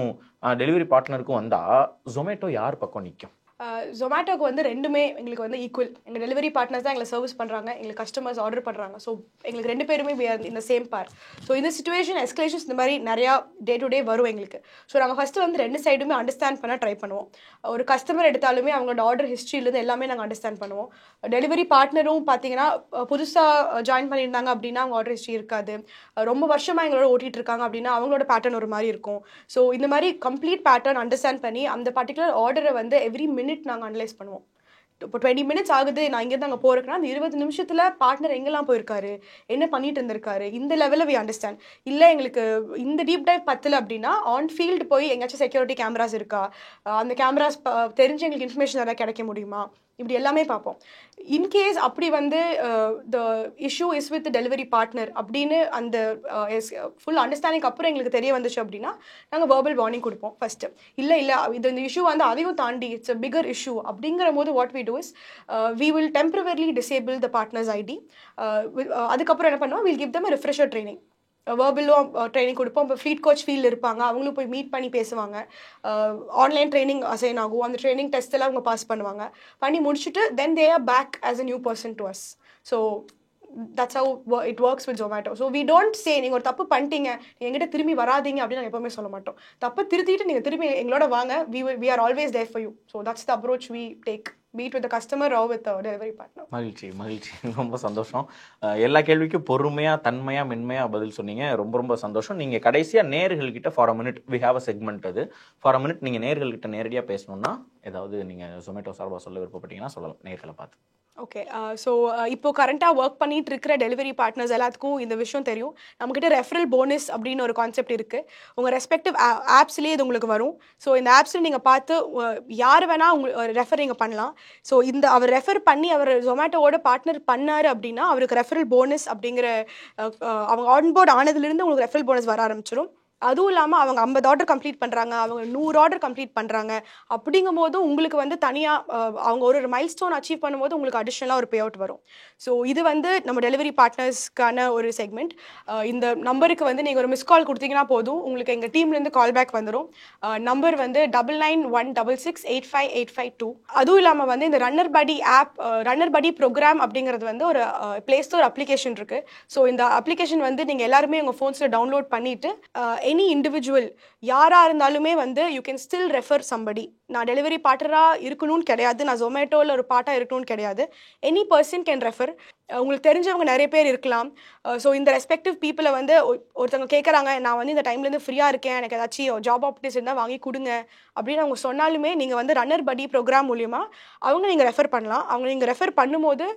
டெலிவரி பார்ட்னருக்கும் வந்தால் ஜொமேட்டோ யார் பக்கம் நிற்கும்? ஜொமேட்டோக்கு வந்து ரெண்டுமே எங்களுக்கு வந்து ஈக்குவல். எங்கள் டெலிவரி பார்ட்னர்ஸ் தான் எங்களை சர்வீஸ் பண்ணுறாங்க, எங்களுக்கு கஸ்டமர்ஸ் ஆர்டர் பண்ணுறாங்க. ஸோ எங்களுக்கு 2 பேருமே இந்த சேம் பார். ஸோ இந்த சிச்சுவேஷன் எஸ்கலேஷன்ஸ் இந்த மாதிரி நிறையா டே டு டே வரும் எங்களுக்கு. ஸோ நாங்கள் ஃபஸ்ட்டு வந்து 2 சைடுமே அண்டர்ஸ்டாண்ட் பண்ண ட்ரை பண்ணுவோம். ஒரு கஸ்டமர் எடுத்தாலுமே அவங்களோட ஆர்டர் ஹிஸ்ட்ரியிலேருந்து எல்லாமே நாங்கள் அண்டர்ஸ்டாண்ட் பண்ணுவோம். டெலிவரி பார்ட்னரும் பார்த்தீங்கன்னா புதுசாக ஜாயின் பண்ணியிருந்தாங்க அப்படின்னா அவங்க ஆர்டர் ஹிஸ்ட்ரி இருக்காது. ரொம்ப வருஷமாக எங்களோட ஓட்டிகிட்டு இருக்காங்க அப்படின்னா அவங்களோட பேட்டர்ன் ஒரு மாதிரி இருக்கும். ஸோ இந்த மாதிரி கம்ப்ளீட் பேட்டர்ன் அண்டர்ஸ்டாண்ட் பண்ணி அந்த பர்டிகுலர் ஆர்டரை வந்து எவ்ரி மினிட் நாங்கள் அனலைஸ் பண்ணுவோம். இப்போ 20 minutes ஆகுது நான் இங்கேருந்து அங்கே போகிறேன்னா அந்த 20 நிமிஷத்தில் பார்ட்னர் எங்கெல்லாம் போயிருக்காரு, என்ன பண்ணிட்டு இருந்திருக்காரு, இந்த லெவலில் வி அண்டர்ஸ்டாண்ட். இல்லை எங்களுக்கு இந்த டீப் டைவ் பத்தல அப்படின்னா ஆன் ஃபீல்டு போய் எங்கேயாச்சும் செக்யூரிட்டி கேமராஸ் இருக்கா, அந்த கேமராஸ் தெரிஞ்சு எங்களுக்கு இன்ஃபர்மேஷன் எதாவது கிடைக்க முடியுமா, இப்படி எல்லாமே பார்ப்போம். இன்கேஸ் அப்படி வந்து the issue is with delivery partner அப்படின்னு அந்த ஃபுல் அண்டர்ஸ்டாண்டிங் அப்புறம் எங்களுக்கு தெரிய வந்துச்சு அப்படின்னா நாங்கள் வேர்பல் வார்னிங் கொடுப்போம் ஃபர்ஸ்ட். இல்லை இந்த இஷ்யூ வந்து அதையும் தாண்டி இட்ஸ் அ பிகர் இஷ்யூ அப்படிங்கிற போது what we do is we will temporarily disable the partners ID. அதுக்கப்புறம் என்ன பண்ணுவோம், will give them a refresher training. வேர்பலும் ட்ரைனிங் கொடுப்போம். இப்போ ஃபீட் கோச் ஃபீல்டு இருப்பாங்க, அவங்களும் போய் மீட் பண்ணி பேசுவாங்க. ஆன்லைன் ட்ரைனிங் அசைன் ஆகும். அந்த ட்ரைனிங் டெஸ்ட் எல்லாம் அவங்க பாஸ் பண்ணி முடிச்சுட்டு then they are back as a new person to us. So that's how it works with Zomato. So we don't say நீங்கள் ஒரு தப்பு பண்ணிட்டீங்க எங்கிட்ட திரும்பி வராதீங்க அப்படின்னு நாங்கள் எப்பவுமே சொல்ல மாட்டோம். தப்பு திருத்திட்டு நீங்கள் திரும்பி எங்களோட வாங்க, we are always there for you. So that's the approach we take, be it with the customer or with the delivery partner. மகிழ்ச்சி, ரொம்ப சந்தோஷம். எல்லா கேள்விக்கும் பொறுமையா தன்மையா மென்மையா பதில் சொன்னீங்க. ரொம்ப சந்தோஷம். நீங்க கடைசியா நேயர்கள்கிட்ட for a minute we have a segment, அது ஃபார் அ மினிட் நீங்க நேயர்கள்கிட்ட நேரடியா பேசணும்னா ஏதாவது நீங்க Zomato சார்பா சொல்ல விருப்பப்பட்டீங்கன்னா சொல்லலாம் நேயர்களை பார்த்து. ஓகே, ஸோ இப்போ கரண்ட்டாக ஒர்க் பண்ணிட்டு இருக்கிற டெலிவரி பார்ட்னர்ஸ் எல்லாத்துக்கும் இந்த விஷயம் தெரியும். நம்மக்கிட்ட ரெஃபரல் போனஸ் அப்படின்னு ஒரு கான்செப்ட் இருக்குது. உங்கள் ரெஸ்பெக்டிவ் ஆப்ஸ்லேயே இது உங்களுக்கு வரும். ஸோ இந்த ஆப்ஸில் நீங்கள் பார்த்து யார் வேணால் உங்களுக்கு ரெஃபர் நீங்கள் பண்ணலாம். ஸோ அவர் ரெஃபர் பண்ணி அவர் Zomatoவோட பார்ட்னர் பண்ணார் அப்படின்னா அவருக்கு ரெஃபரல் போனஸ் அப்படிங்கிற அவங்க ஆன்போர்ட் ஆனதுலேருந்து உங்களுக்கு ரெஃபரல் போனஸ் வர ஆரம்பிச்சிடும். அதுவும் இல்லாமல் அவங்க 50 ஆர்டர் கம்ப்ளீட் பண்ணுறாங்க, அவங்க 100 ஆர்டர் கம்ப்ளீட் பண்ணுறாங்க அப்படிங்கும் போது உங்களுக்கு வந்து தனியாக அவங்க ஒரு மைல்ஸ்டோன் அச்சீவ் பண்ணும்போது உங்களுக்கு அடிஷ்னலாக ஒரு பே அவுட் வரும். ஸோ இது வந்து நம்ம டெலிவரி பார்ட்னர்ஸ்க்கான ஒரு செக்மெண்ட். இந்த நம்பருக்கு வந்து நீங்கள் ஒரு மிஸ் கால் கொடுத்தீங்கன்னா போதும், உங்களுக்கு எங்கள் டீம்லேருந்து கால் பேக் வந்துடும். நம்பர் வந்து 9916685852. அதுவும் இல்லாமல் வந்து இந்த ரன்னர் படி ப்ரோக்ராம் அப்படிங்கிறது வந்து ஒரு பிளே ஸ்டோர் அப்ளிகேஷன் இருக்குது. ஸோ இந்த அப்ளிகேஷன் வந்து நீங்கள் எல்லாருமே உங்கள் ஃபோன்ஸில் டவுன்லோட் பண்ணிவிட்டு எனி இண்டிவிஜுவல் யாராக இருந்தாலுமே வந்து you can still refer somebody. நான் டெலிவரி பார்ட்னராக இருக்கணும்னு கிடையாது, நான் Zomatoவில் ஒரு பார்ட்டாக இருக்கணும்னு கிடையாது. Any person can refer. உங்களுக்கு தெரிஞ்சவங்க நிறைய பேர் இருக்கலாம். ஸோ இந்த ரெஸ்பெக்டிவ் பீப்புளை வந்து ஒருத்தவங்க கேட்குறாங்க, நான் வந்து இந்த டைம்லேருந்து ஃப்ரீயாக இருக்கேன், எனக்கு ஏதாச்சும் ஜாப் ஆப்பர்ச்சுனிட்டிஸ் இருந்தால் வாங்கி கொடுங்க அப்படின்னு அவங்க சொன்னாலுமே நீங்கள் வந்து ரன்னர் படி ப்ரோக்ராம் மூலிமா அவங்க நீங்கள் ரெஃபர் பண்ணலாம். அவங்க நீங்கள் ரெஃபர் பண்ணும்போது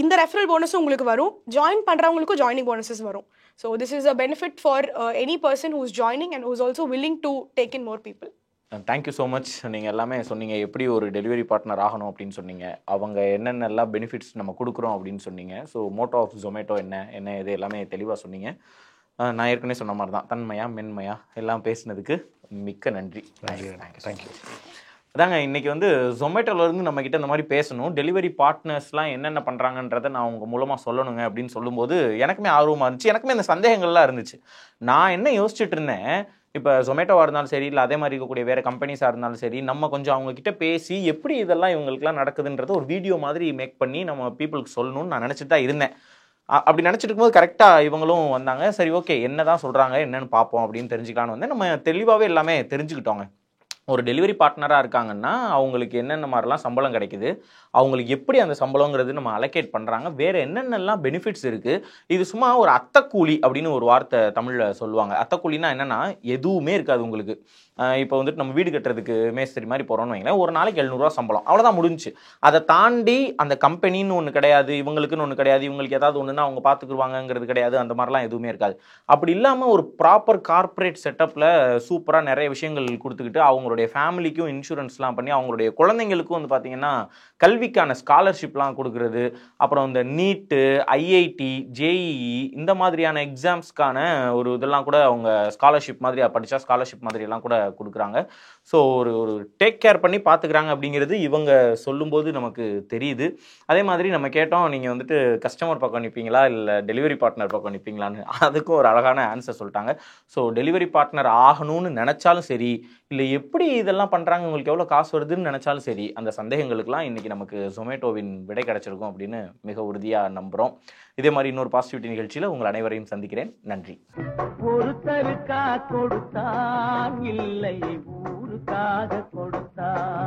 இந்த ரெஃபரல் போனஸும் உங்களுக்கு வரும், ஜாயின் பண்ணுறவங்களுக்கும் ஜாயினிங் போனஸஸ் வரும். So this is a benefit for any person who's joining and who's also willing to take in more people. Thank you so much. நீங்கள் எல்லாமே சொன்னீங்க, எப்படி ஒரு டெலிவரி பார்ட்னர் ஆகணும் அப்படின்னு சொன்னீங்க, அவங்க என்னென்னலாம் பெனிஃபிட்ஸ் நம்ம கொடுக்குறோம் அப்படின்னு சொன்னீங்க. ஸோ மோட்டோ ஆஃப் Zomato என்ன இது எல்லாமே தெளிவாக சொன்னீங்க. நான் ஏற்கனவே சொன்ன மாதிரி தான், தன்மையா மென்மையா எல்லாம் பேசினதுக்கு மிக்க நன்றி. தேங்க்யூ. அதாங்க இன்றைக்கி வந்து Zomatoலேருந்து நம்மக்கிட்ட இந்த மாதிரி பேசணும், டெலிவரி பார்ட்னர்ஸ்லாம் என்னென்ன பண்ணுறாங்கன்றதை நான் உங்கள் மூலமாக சொல்லணுங்க அப்படின்னு சொல்லும்போது எனக்குமே ஆர்வமாக இருந்துச்சு, எனக்குமே இந்த சந்தேகங்கள்லாம் இருந்துச்சு. நான் என்ன யோசிச்சுட்டு இருந்தேன், இப்போ Zomatoவாக இருந்தாலும் சரி, இல்லை அதே மாதிரி இருக்கக்கூடிய வேறு கம்பெனிஸாக இருந்தாலும் சரி, நம்ம கொஞ்சம் அவங்கக்கிட்ட பேசி எப்படி இதெல்லாம் இவங்களுக்குலாம் நடக்குதுன்றத ஒரு வீடியோ மாதிரி மேக் பண்ணி நம்ம பீப்புளுக்கு சொல்லணும்னு நான் நினச்சிட்டு தான் இருந்தேன். அப்படி நினச்சிட்டு இருக்கும்போது கரெக்டாக இவங்களும் வந்தாங்க. சரி ஓகே, என்ன தான் சொல்கிறாங்க என்னென்னு பார்ப்போம் அப்படின்னு தெரிஞ்சுக்கலான்னு வந்து நம்ம தெளிவாகவே எல்லாமே தெரிஞ்சுக்கிட்டோங்க. ஒரு டெலிவரி பார்ட்னராக இருக்காங்கன்னா அவங்களுக்கு என்னென்ன மாதிரிலாம் சம்பளம் கிடைக்குது, அவங்களுக்கு எப்படி அந்த சம்பளங்கிறது நம்ம அலோகேட் பண்ணுறாங்க, வேறு என்னென்னலாம் பெனிஃபிட்ஸ் இருக்குது. இது சும்மா ஒரு அத்தக்கூலி அப்படின்னு ஒரு வார்த்தை தமிழில் சொல்லுவாங்க. அத்தக்கூலினா என்னென்னா எதுவுமே இருக்காது உங்களுக்கு. இப்போ வந்துட்டு நம்ம வீடு கட்டுறதுக்கு மேஸ்திரி மாதிரி போகிறோன்னு வைங்களேன், ஒரு நாளைக்கு 700 சம்பளம், அவ்வளோதான் முடிஞ்சு. அதை தாண்டி அந்த கம்பெனின்னு ஒன்று கிடையாது, இவங்களுக்குன்னு ஒன்று கிடையாது, இவங்களுக்கு ஏதாவது ஒன்றுனா அவங்க பார்த்துக்குருவாங்கங்கிறது கிடையாது, அந்த மாதிரிலாம் எதுவுமே இருக்காது. அப்படி இல்லாமல் ஒரு ப்ராப்பர் கார்ப்பரேட் செட்டப்பில் சூப்பராக நிறைய விஷயங்கள் கொடுத்துக்கிட்டு அவங்களுடைய ஃபேமிலிக்கும் இன்சூரன்ஸ்லாம் பண்ணி அவங்களுடைய குழந்தைங்களுக்கும் வந்து பார்த்திங்கன்னா கல்விக்கான ஸ்காலர்ஷிப்லாம் கொடுக்குறது, அப்புறம் இந்த நீட்டு, ஐஐடி, ஜேஇஇ இந்த மாதிரியான எக்ஸாம்ஸ்க்கான ஒரு இதெல்லாம் கூட அவங்க ஸ்காலர்ஷிப் மாதிரி படித்தா ஸ்காலர்ஷிப் மாதிரியெல்லாம் கூட கொடுக்குறாங்க. ஸோ ஒரு டேக் கேர் பண்ணி பார்த்துக்கிறாங்க அப்படிங்கிறது இவங்க சொல்லும்போது நமக்கு தெரியுது. அதே மாதிரி நம்ம கேட்டோம், நீங்கள் வந்துட்டு கஸ்டமர் பக்கம் நிற்பீங்களா இல்லை டெலிவரி பார்ட்னர் பக்கம் நிற்பீங்களான்னு, அதுக்கும் ஒரு அழகான ஆன்சர் சொல்லிட்டாங்க. ஸோ டெலிவரி பார்ட்னர் ஆகணும்னு நினச்சாலும் சரி, இல்லை எப்படி இதெல்லாம் பண்ணுறாங்க உங்களுக்கு எவ்வளோ காசு வருதுன்னு நினச்சாலும் சரி, அந்த சந்தேகங்களுக்கெல்லாம் இன்றைக்கி நமக்கு Zomatoவின் விடை கிடைச்சிருக்கும் அப்படின்னு மிக உறுதியாக நம்புகிறோம். இதே மாதிரி இன்னொரு பாசிட்டிவிட்டி நிகழ்ச்சியில் உங்கள் அனைவரையும் சந்திக்கிறேன். நன்றி. ஒருத்தருக்கா கொடுத்தான் இல்லை ஊருக்காக கொடுத்தான்.